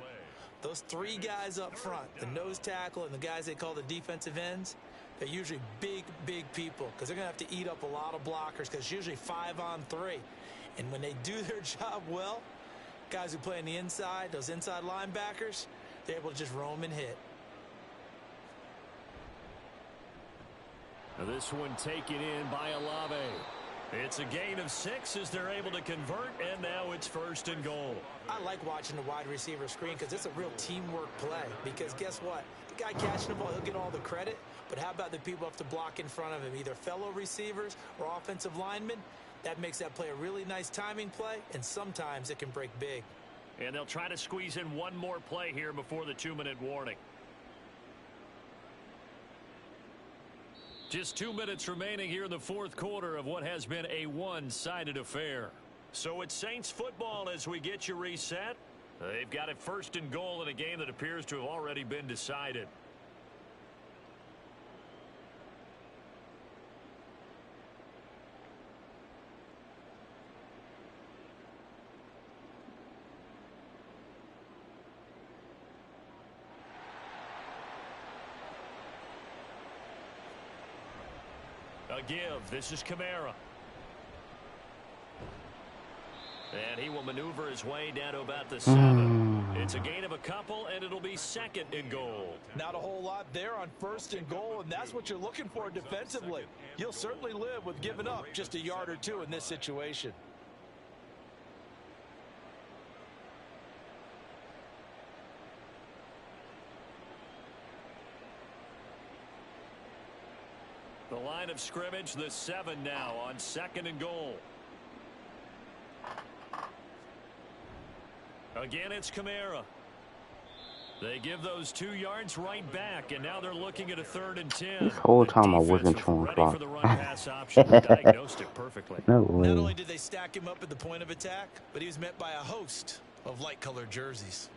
those 3 guys up front, the nose tackle and the guys they call the defensive ends, they're usually big, big people because they're going to have to eat up a lot of blockers because it's usually 5-on-3. And when they do their job well, guys who play on the inside, those inside linebackers, they're able to just roam and hit. Now this one taken in by Olave. It's a gain of 6 as they're able to convert, and now it's 1st and goal. I like watching the wide receiver screen because it's a real teamwork play. Because guess what? The guy catching the ball, he'll get all the credit. But how about the people who have to block in front of him, either fellow receivers or offensive linemen? That makes that play a really nice timing play, and sometimes it can break big. And they'll try to squeeze in one more play here before the 2-minute warning. Just 2 minutes remaining here in the 4th quarter of what has been a one-sided affair. So it's Saints football as we get you reset. They've got it 1st and goal in a game that appears to have already been decided. A give. This is Kamara. And he will maneuver his way down to about the 7. It's a gain of a couple, and it'll be 2nd and goal. Not a whole lot there on 1st and goal, and that's what you're looking for defensively. You'll certainly live with giving up just a yard or 2 in this situation. The line of scrimmage, the 7 now on 2nd and goal. Again, it's Kamara. They give those 2 yards right back, and now they're looking at a 3rd and 10. This whole time I wasn't showing ready clock. for the run pass option. Diagnosed it perfectly. No Not only way. did they stack him up at the point of attack, but he was met by a host of light-colored jerseys.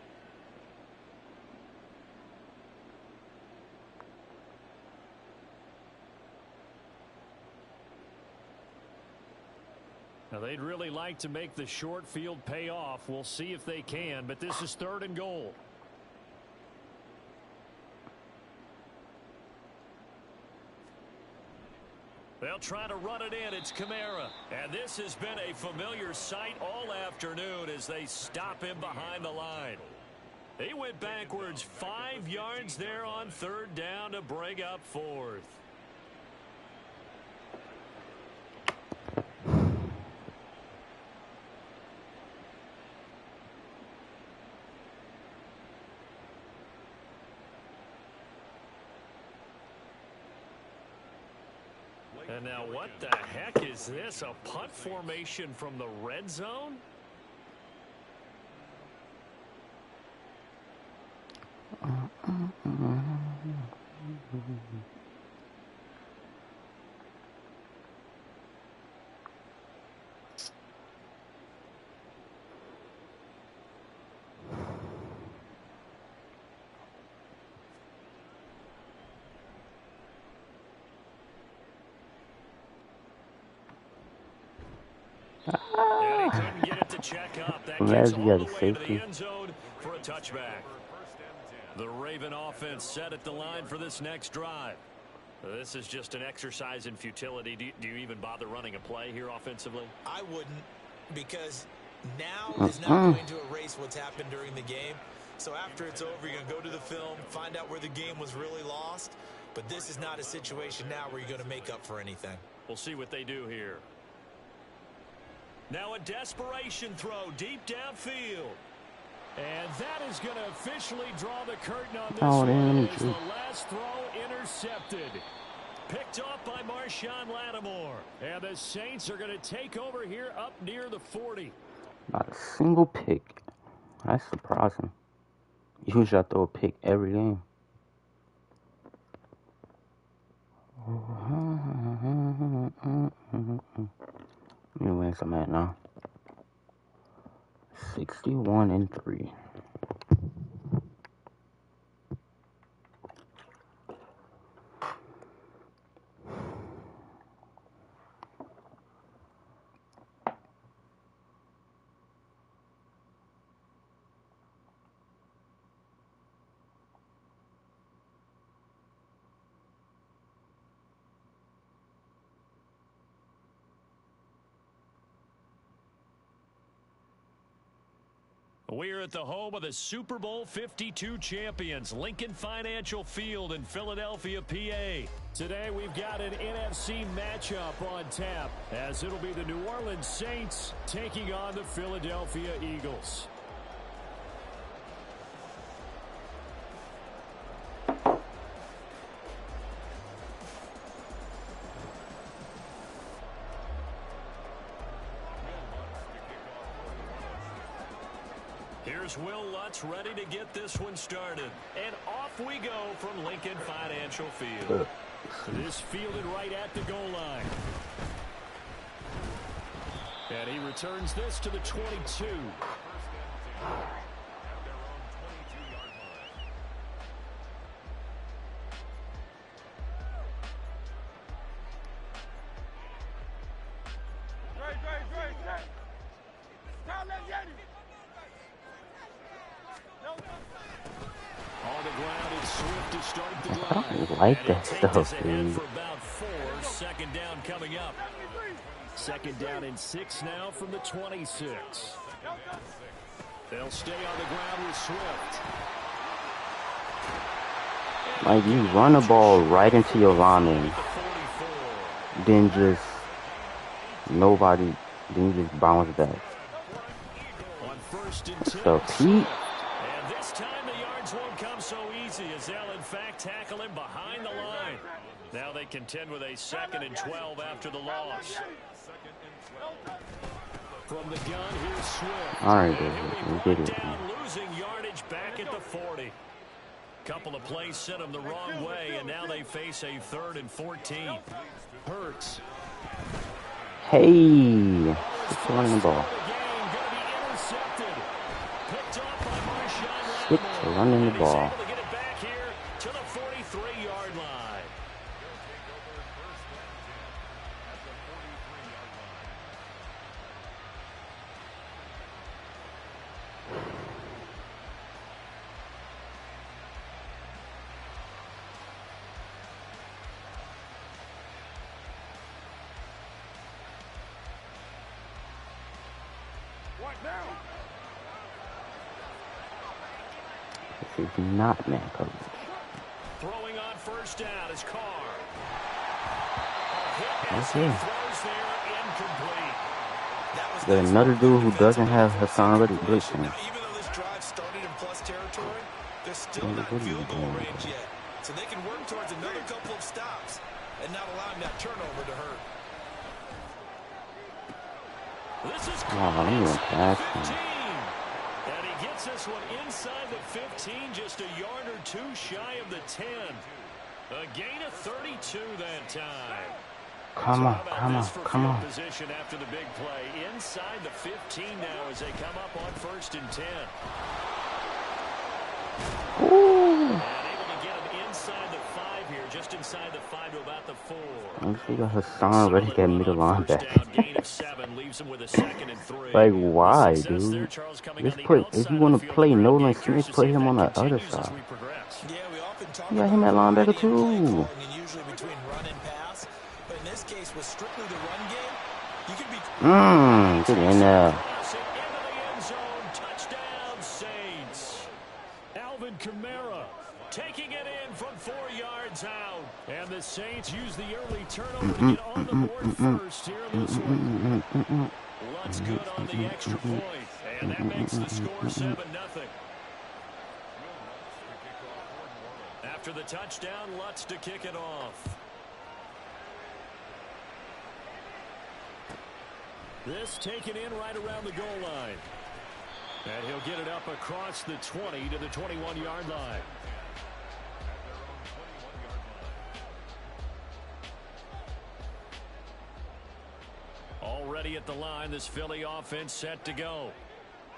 Now, they'd really like to make the short field pay off. We'll see if they can, but this is 3rd and goal. They'll try to run it in. It's Kamara. And this has been a familiar sight all afternoon as they stop him behind the line. He went backwards 5 yards there on 3rd down to bring up 4th. And now what the heck is this? A punt formation from the red zone? And he couldn't get it to check up. That gets all the way to the end zone for a touchback. The Raven offense set at the line for this next drive. This is just an exercise in futility. Do you even bother running a play here offensively? I wouldn't, because now is not going to erase what's happened during the game. So after it's over, you're going to go to the film, find out where the game was really lost. But this is not a situation now where you're going to make up for anything. We'll see what they do here. Now a desperation throw deep downfield. And that is going to officially draw the curtain on this one. As the last throw intercepted. Picked off by Marshawn Lattimore. And the Saints are going to take over here up near the 40. Not a single pick. That's surprising. Usually I throw a pick every game. Let me win some at now. 61-3. We're at the home of the Super Bowl 52 champions, Lincoln Financial Field in Philadelphia, PA. Today we've got an NFC matchup on tap, as it'll be the New Orleans Saints taking on the Philadelphia Eagles. Here's Will Lutz ready to get this one started. And off we go from Lincoln Financial Field. This fielded right at the goal line. And he returns this to the 22. I don't like that stuff, dude. For about 4, 2nd down coming up. 2nd down and 6 now from the 26. They'll stay on the ground with Swift. Like, you run the ball right into your lineman, then just nobody, then you just bounce back. On 1st and 10. So, Pete. And this time the yards won't come so easy as they'll They'll, in fact, tackle him behind the line. Now they contend with a 2nd and 12 after the loss. From the gun, here's Swift. All right, And dude, he'll we be did it. brought down, losing yardage back at the 40. Couple of plays sent them the wrong way, and now they face a 3rd and 14. Hurts. Hey, it's running the ball. Stick to running the ball. To get it back here to the 43-yard line. This is not man coverage. Throwing on 1st down is Carr. Okay. Throws there, incomplete. There's another dude who doesn't have Hassan Reddick blitzing. Now, even though this drive started in plus territory, they're still not in field goal range yet. So they can work towards another couple of stops and not allowing that turnover to hurt. This is Wow, he went past him. and he gets this one inside the 15, just a yard or two shy of the 10. A gain of 32 that time. Come on, come on, come on. Position after the big play inside the 15 now as they come up on 1st and 10. Ooh. And able to get him inside the 5 here, just inside the 5 to about the 4. I'm sure got Hassan Reddick at middle linebacker. Gain of 7 leaves him with a 2nd and 3. Like, why, dude? Just put, if you want to play Nolan Smith, put him on the other side. Yeah, we often talk You got about him at linebacker play too. calling and usually between run and pass. But in this case, with strictly the run game, you could be Get in there. Into the end zone, touchdown Saints. Alvin Kamara taking it in from 4 yards out. And the Saints use the early turnover to get on the board first here in this one. Lutz good on the extra point. And that makes the score 7-0. After the touchdown, Lutz to kick it off. This taken in right around the goal line. And he'll get it up across the 20 to the 21-yard line. Already at the line, this Philly offense set to go.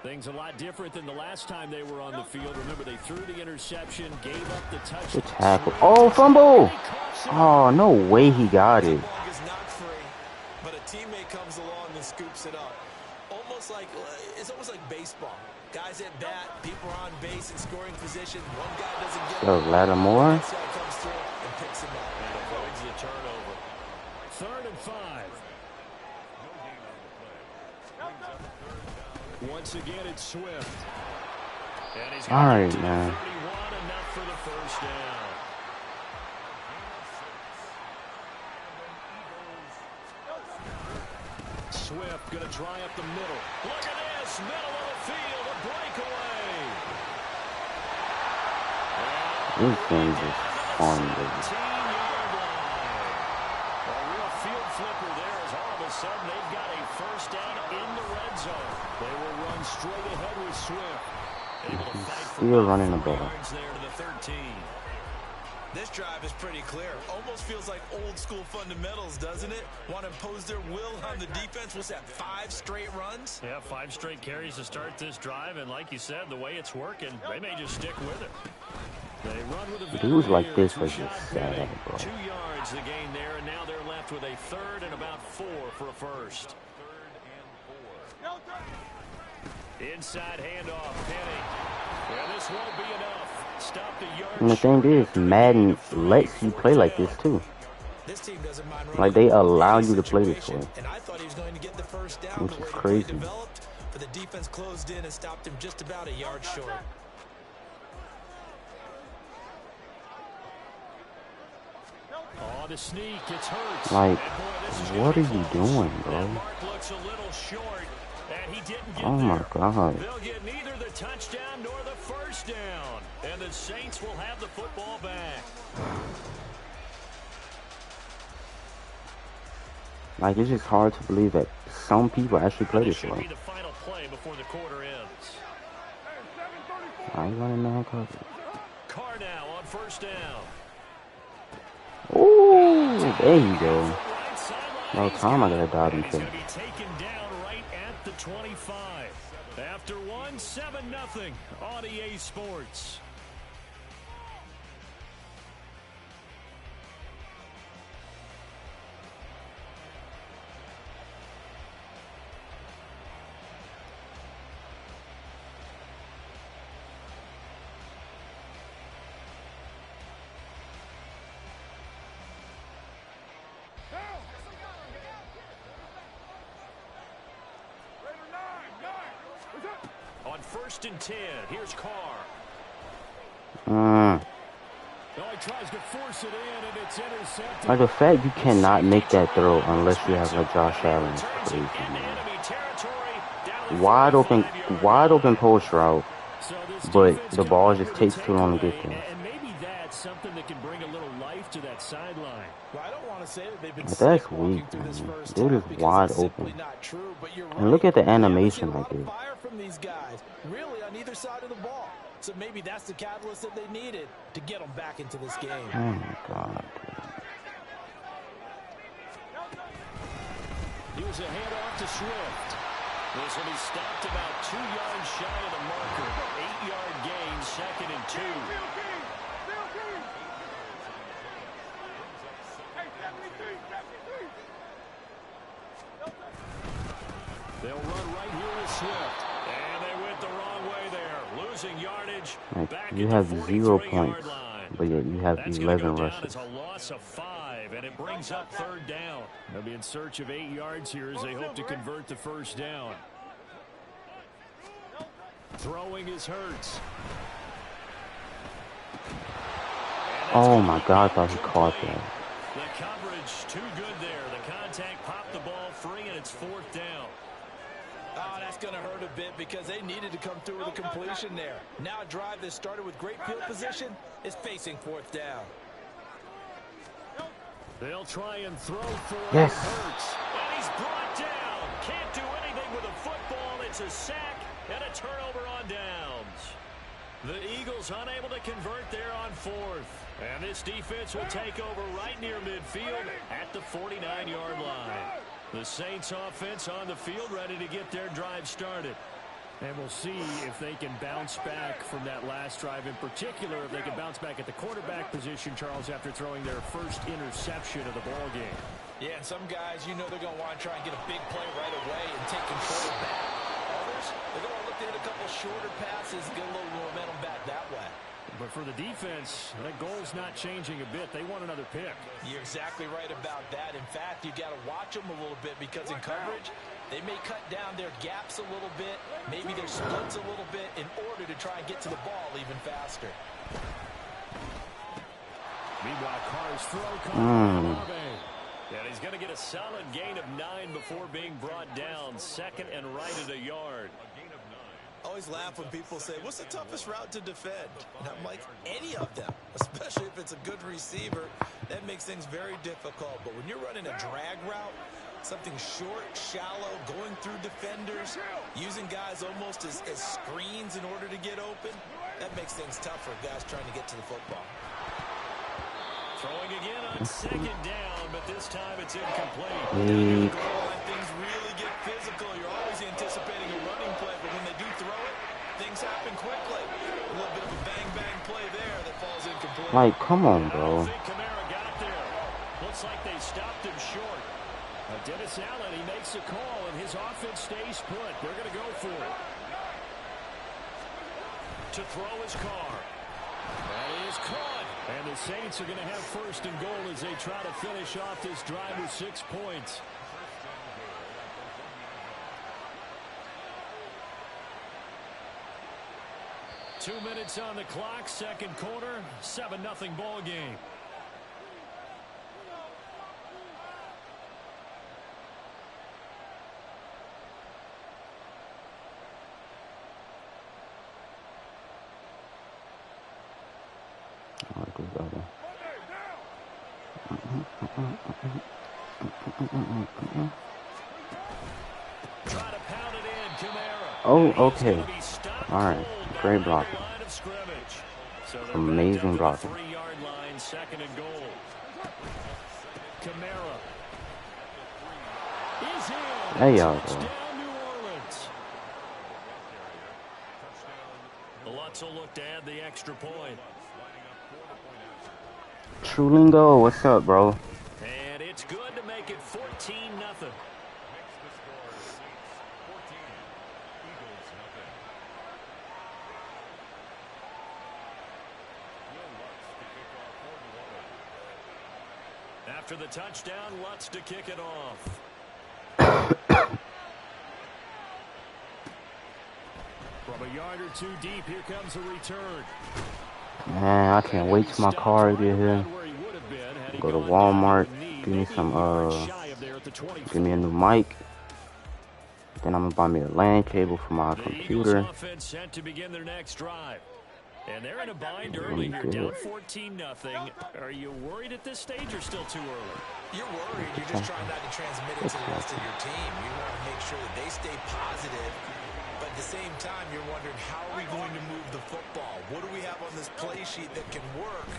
Things a lot different than the last time they were on the field. Remember, they threw the interception, gave up the touchdown. Good tackle. Oh, fumble! Oh, no way he got it. is not free, but a teammate comes along and scoops it up. It's almost like baseball. Guys at bat, people are on base in scoring position. One guy doesn't get So, Lattimore. this guy comes through and picks him up. And avoids the turnover. 3rd and 5. Once again, it's Swift. And he's All right, man. 31, enough for the 1st down. Swift going to try up the middle. Look at this, middle of the field, a breakaway. This thing is fun, baby. 10-yard line. A real field flipper there as all of a sudden they've got a 1st down in the red zone. They will run straight ahead with Swift. Able to fight for Still running the 4 ball. yards there to the 13. This drive is pretty clear. Almost feels like old school fundamentals, doesn't it? Want to impose their will on the defense. What's that, 5 straight runs? Yeah, 5 straight carries to start this drive, and like you said, the way it's working, they may just stick with it. They run with a Dudes like this are two-shot just sad, penny. bro. 2 yards the gain there, and now they're left with a 3rd and about 4 for a first. Inside handoff, Penny. Yeah, this won't be enough. Stop the yard. And the thing is, Madden lets you play like this too. This team doesn't mind Like, they allow you to play this way. And I thought he was going to get the 1st down. Which The is way the play crazy. developed, but the defense closed in and stopped him just about a yard short. Oh, the sneak, it's Hurts. Like, And boy, this is what gonna are be you close. doing, bro? That mark looks a little short. And he didn't get Oh my there. God. They'll get neither the touchdown nor the first down. And the Saints will have the football back. Like, it's just hard to believe that some people actually play this Should way. be the final play before the quarter ends. I ain't running man coverage. Carr now on first down. Ooh, there you go. No time I gotta dive And into. he's going to be taken down right at the 25. After one, 7-0 on EA Sports. On 1st and 10, here's Carr. Oh, he tries to force it in, and it's intercepted. Like, the fact you cannot make that throw unless you have a Josh Allen is crazy, man. Wide open post route, but the ball just takes too long to get there. And maybe that's something that can bring a little life to that sideline. Well, I don't want to say that they've been But that's weak, man. Dude is wide open. And look at the animation like this. Fire from these guys, really on either side of the ball. So maybe that's the catalyst that they needed to get them back into this game. Oh my God. Here's a handoff to Swift. This will be stopped about 2 yards shy of the marker. 8-yard gain, 2nd and 2. They'll run right here with Swift. And they went the wrong way there. Losing yardage. Like, Back you at have the 0 43-yard points, line. but yet you have That's 11 go rushes. down as a loss of 5, and it brings up 3rd down. They'll be in search of 8 yards here as they hope to convert the 1st down. Throwing is Hurts. Oh my God, I thought he caught that. The coverage too good there. The contact popped the ball free, and it's 4th down. Oh, that's going to hurt a bit because they needed to come through with a completion there. Now a drive that started with great field position is facing 4th down. They'll try and throw for Yes. Hurts. And he's brought down. Can't do anything with a football. It's a sack and a turnover on downs. The Eagles unable to convert there on 4th. And this defense will take over right near midfield at the 49-yard line. The Saints offense on the field ready to get their drive started. And we'll see if they can bounce back from that last drive. In particular, if they can bounce back at the quarterback position, Charles, after throwing their first interception of the ball game. Yeah, and some guys, you know they're going to want to try and get a big play right away and take control back. Others, they're going to look to hit a couple shorter passes and get a little momentum back that way. But for the defense, that goal's not changing a bit. They want another pick. You're exactly right about that. In fact, you got to watch them a little bit because in coverage, they may cut down their gaps a little bit, maybe their splits a little bit in order to try and get to the ball even faster. Meanwhile, Carr's throw comes from and he's going to get a solid gain of 9 before being brought down. 2nd and right at a yard. I always laugh when people say, what's the toughest route to defend? And I'm like, any of them, especially if it's a good receiver. That makes things very difficult. But when you're running a drag route, something short, shallow, going through defenders, using guys almost as screens in order to get open, that makes things tough for guys trying to get to the football. Throwing again on 2nd down, but this time it's incomplete. Mm. When things really get physical, you're always anticipating a running play, but when they do throw it, things happen quickly. A little bit of a bang-bang play there that falls incomplete. Like, come on, I don't bro. think Kamara got there. Looks like they stopped him short. Dennis Allen, he makes a call, and his offense stays put. They're going to go for it. To throw his Carr. That is caught. And the Saints are going to have 1st and goal as they try to finish off this drive with 6 points. Two minutes on the clock, 2nd quarter, 7-0 ball game. brother. Try to pound it in, Kamara. Oh, And he is okay. gonna be stopped All right. cold Great down blocking. the line of scrimmage. So they're Amazing backed up to blocking. the 3-yard line, 2nd and goal. Kamara is in. There y'all go. Touchdown, New Orleans. Lutz will look to add the extra point. Trulingo, what's up, bro? And it's good to make it 14-0. After the touchdown, Lutz to kick it off. From a yard or two deep, here comes a return. Man, I can't wait till my car get here. Go to Walmart, give me some, give me a new mic. Then I'm gonna buy me a LAN cable for my computer. Offense set to begin their next drive. And they're in a bind early here, down 14-0. Are you worried at this stage or still too early? You're worried. You're just trying not to transmit it to the rest of your team. You want to make sure that they stay positive. But at the same time, you're wondering, how are we going to move the football? What do we have on this play sheet that can work?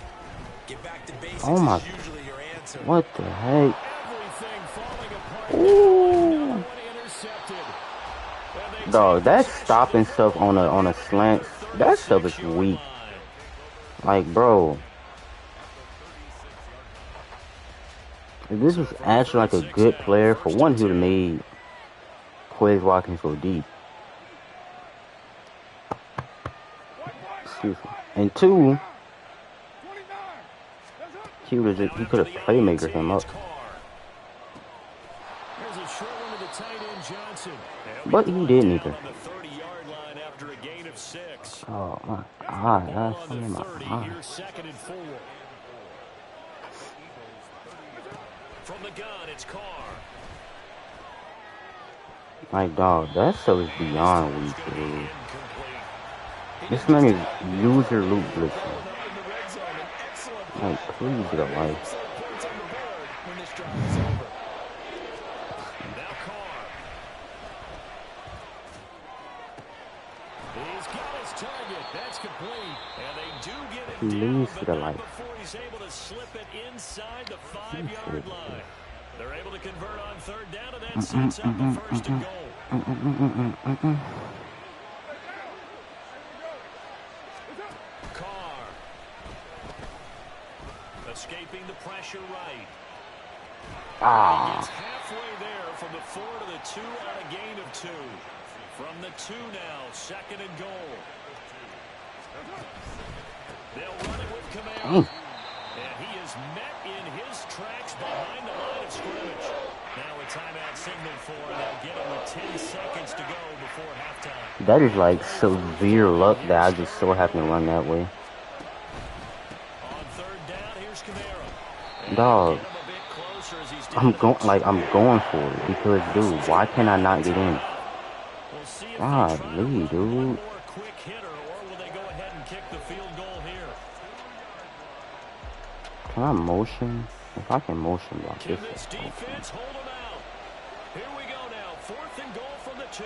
Get back to basics is usually your answer. What the heck? Everything falling apart. Ooh. One intercepted. Dog, that stopping stuff on a slant, that stuff is weak. Like, bro, if this was actually like a good player, for one, he would have made Quez Watkins go deep. Excuse me. And two, he could have playmakered him up. But he didn't either. Oh my God, that's in my eye. From the gun, it's Carr. Like, dog, that stuff is beyond weak, dude. This man is user loop blitzing. Like, please get a life. Please get a life. Before he's able to slip it inside the 5-yard line. They're able to convert on 3rd down, and that sets up the 1st and goal. Carr. Escaping the pressure right. He gets halfway there from the 4 to the 2 on a gain of 2. From the 2 now, 2nd and goal. They'll run it with Kamara. And he is met in his tracks behind the line of scrimmage. Now a timeout signal for him. They'll get him with 10 seconds to go before halftime. That is like severe luck that I just so happen to run that way. On 3rd down, here's Kamara. Dog, I'm going for it because, dude, why can I not get in? Golly, dude. Can I motion? If I can motion block this. Defense hold him out. Here we go now. 4th and goal from the 2.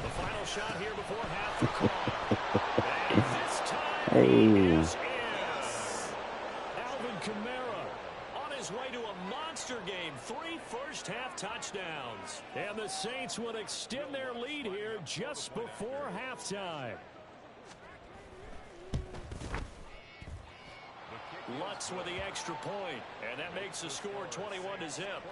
The final shot here before half the call. And this time Hey. Alvin Kamara on his way to a monster game. 3 first-half touchdowns. And the Saints would extend their lead here just before halftime. Lutz with the extra point, and that makes the score 21-0.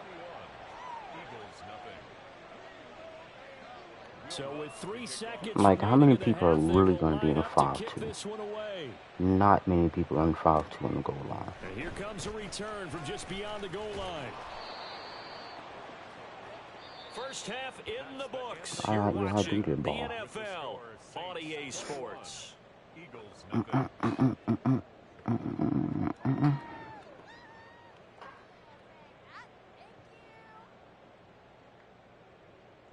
So with 3 seconds, Like, how many people are really going to be in 5-2? Not many people are in 5-2 on the goal line. And here comes a return from just beyond the goal line. First half in the books. You're watching the NFL on EA Sports.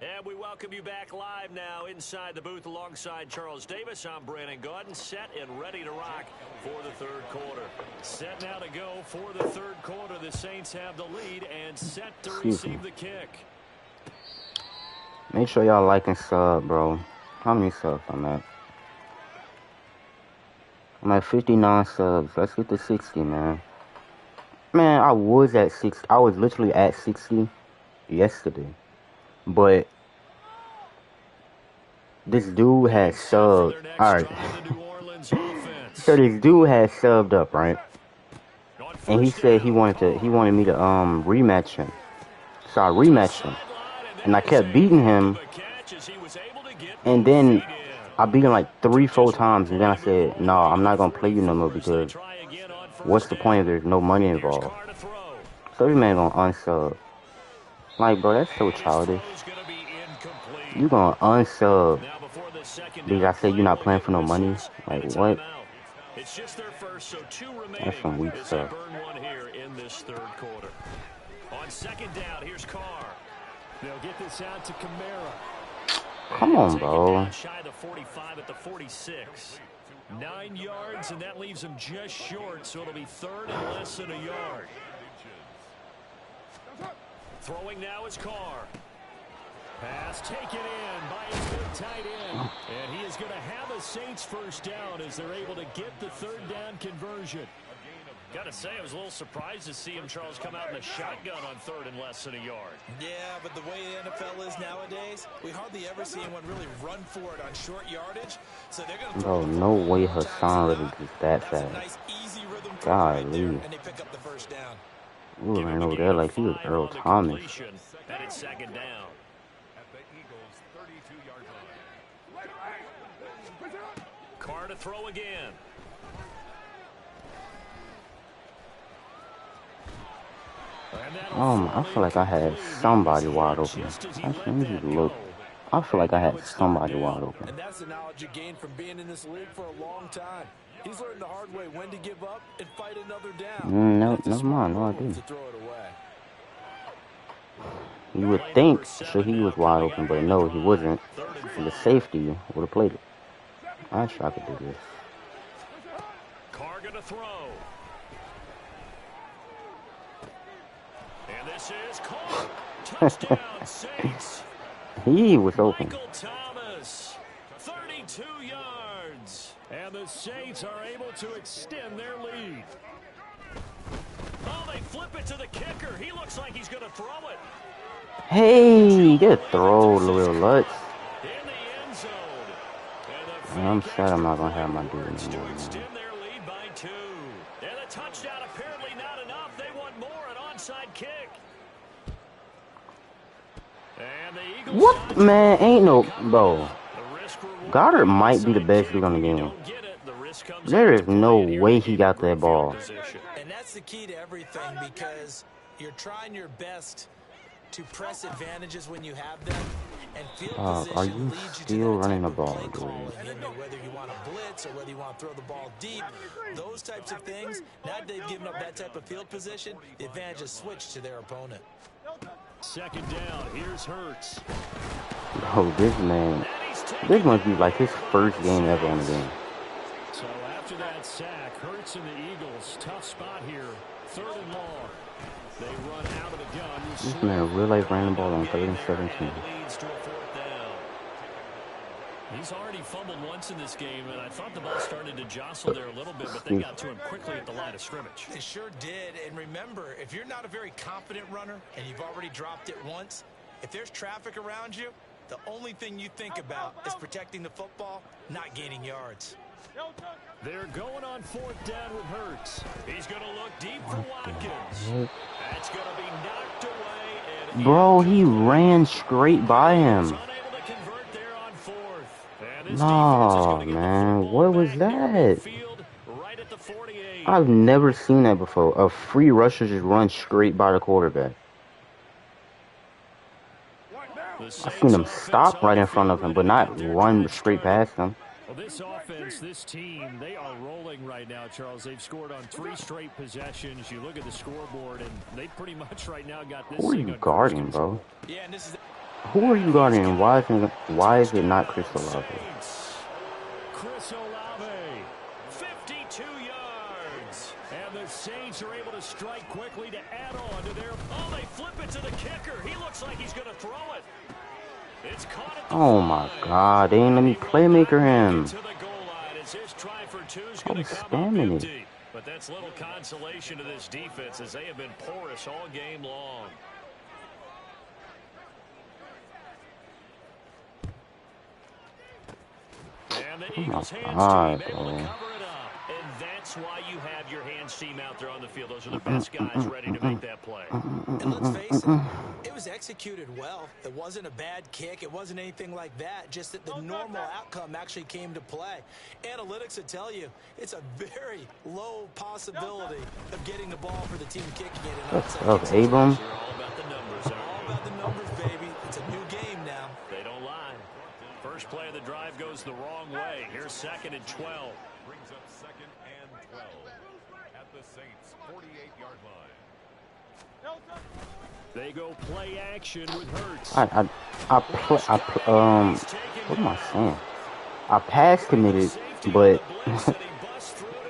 And we welcome welcome you back live now inside the booth alongside Charles Davis. I'm Brandon Gaudin, set and ready to rock for the third quarter. Set now to go for the third quarter. The Saints have the lead and set to receive the kick. Make sure y'all like and sub, bro. How many subs I'm at? I'm at 59 subs. Let's get to 60, man. Man, I was at 60. I was literally at 60 yesterday. But this dude has subbed. Alright. So this dude has subbed up, right? And he said he wanted me to rematch him. So I rematched him. And I kept beating him. And then I beat him like 3-4 times. And then I said, no, I'm not gonna play you no more because what's the point if there's no money involved? So this man gonna unsub. Like, bro, that's so childish. You gonna unsub because I said you're not playing for no money? Like, what? That's some weak stuff. On second down, here's Carr. They'll get this out to Kamara. Come on, bro. Shy of the 45 at the 46. 9 yards, and that leaves him just short, so it'll be third and less than a yard. Throwing now is Carr. Pass taken in by his big tight end. And he is going to have a Saints first down as they're able to get the third down conversion. Got to say, I was a little surprised to see him, Charles, come out in a shotgun on third and less than a yard. Yeah, but the way the NFL is nowadays, we hardly ever see anyone really run for it on short yardage. So they're going to Bro, no way Hassan really is that fast. Nice, easy rhythm Golly. and they pick up the first down. Ooh, ran over there like he was Earl Thomas. And it's second down. At the Eagles' 32-yard line. Carr to throw again. I feel like I had somebody wide open. Let me just look. I feel like I had somebody wide open. And that's the knowledge you gain from being in this league for a long time. He's learned the hard way when to give up and fight another down. No, never mind. No, I didn't. To throw it away. You would think so he was wide open, but no, he wasn't. And the safety would have played it. I wish I could do this. Carr gonna throw. And this is Carr. Touchdown, Saints. He was open. Michael Thomas, 32 yards. And the Saints are able to extend their lead. Oh, they flip it to the kicker. He looks like he's going to throw it. Hey, get a throw, Lil Lutz. In the end zone. I'm sad I'm not going to have my dude anymore. To extend their lead by 2. And a touchdown apparently not enough. They want more, an onside kick. And the Eagles What, man? Ain't no... Bro. Goddard might be the best dude on the game. There is no way he got that ball. And that's the key to everything because you're trying your best to press advantages when you have them. And field position are you leads you still to that running type the ball, of play dude? calling. Whether you want to blitz or whether you want to throw the ball deep, those types of things, now that they've given up that type of field position, the advantage is switched to their opponent. Second down, here's Hurts. Bro, this man, this must be like his first game ever on the game. So after that sack, Hurts and the Eagles, tough spot here, third and long. They run out of the gun. This man real life ran the ball on 3rd and 17. He's already fumbled once in this game, and I thought the ball started to jostle there a little bit, but they got to him quickly at the line of scrimmage. They sure did, and remember, if you're not a very confident runner and you've already dropped it once, if there's traffic around you, the only thing you think about is protecting the football, not gaining yards. They're going on 4th down with Hurts. He's going to look deep for Watkins. That's going to be knocked away. And bro, he ran straight by him. Nah, man, what was that? I've never seen that before. A free rusher just run straight by the quarterback. I've seen him stop right in front of him, but not run straight past him. Well, this offense, this team, they are rolling right now, Charles. They've scored on 3 straight possessions. You look at the scoreboard, and they pretty much right now got this. Who are you guarding, bro? Yeah, and this is Who are you guarding? And why is it not Chris Olave? Chris Olave, 52 yards. And the Saints are able to strike quickly to add on to their... Oh, they flip it to the kicker. He looks like he's going to throw it. It's caught at the Oh my God, they ain't let me playmaker him. to the goal line as his try for two is I going was to come up spamming it. empty. But that's little consolation to this defense as they have been porous all game long. And the Eagles' hands God, team able to bro. cover it up. And that's why you have your hands team out there on the field. Those are the best guys ready to make that play. And let's face it, it was executed well. It wasn't a bad kick. It wasn't anything like that. Just that the normal outcome actually came to play. Analytics would tell you it's a very low possibility of getting the ball for the team kicking it. And What's up, Abram? They're all about the numbers. all about the numbers, baby. It's a new game now. They don't lie. First play of the drive goes the wrong way. Here's 2nd and 12. Brings up 2nd and 12 at the Saints' 48-yard line. They go play action with Hurts. What am I saying? I pass committed, but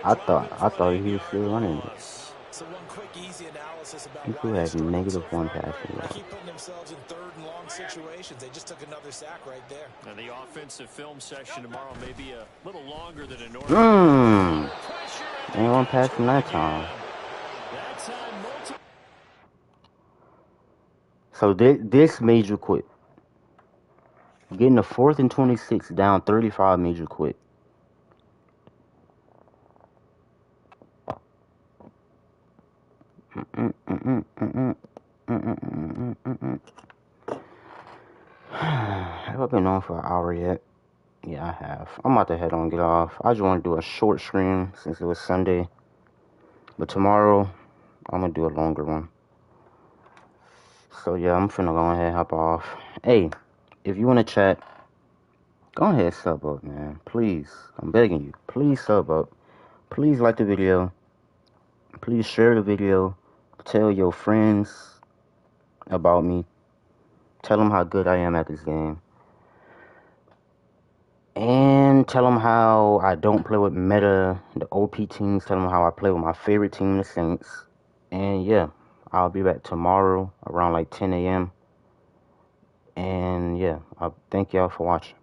I thought he was still running it. So one quick, easy analysis about People why they have struggled -1 so far. passing They yard. keep putting themselves in 3rd and long situations. They just took another sack right there. And the offensive film session tomorrow may be a little longer than a normal. Ain't one passing that time. That's on multiple. So this made you quit. Getting a 4th and 26 down 35 made you quit. Have I been on for an hour yet? Yeah, I have. I'm about to head on, get off. I just want to do a short stream since it was Sunday. But tomorrow, I'm going to do a longer one. So yeah, I'm finna go ahead and hop off. Hey, if you want to chat, go ahead, sub up, man. Please. I'm begging you. Please sub up. Please like the video. Please share the video. Tell your friends about me. Tell them how good I am at this game. And tell them how I don't play with meta, the OP teams. Tell them how I play with my favorite team, the Saints. And yeah, I'll be back tomorrow around like 10 a.m. And yeah, I thank y'all for watching.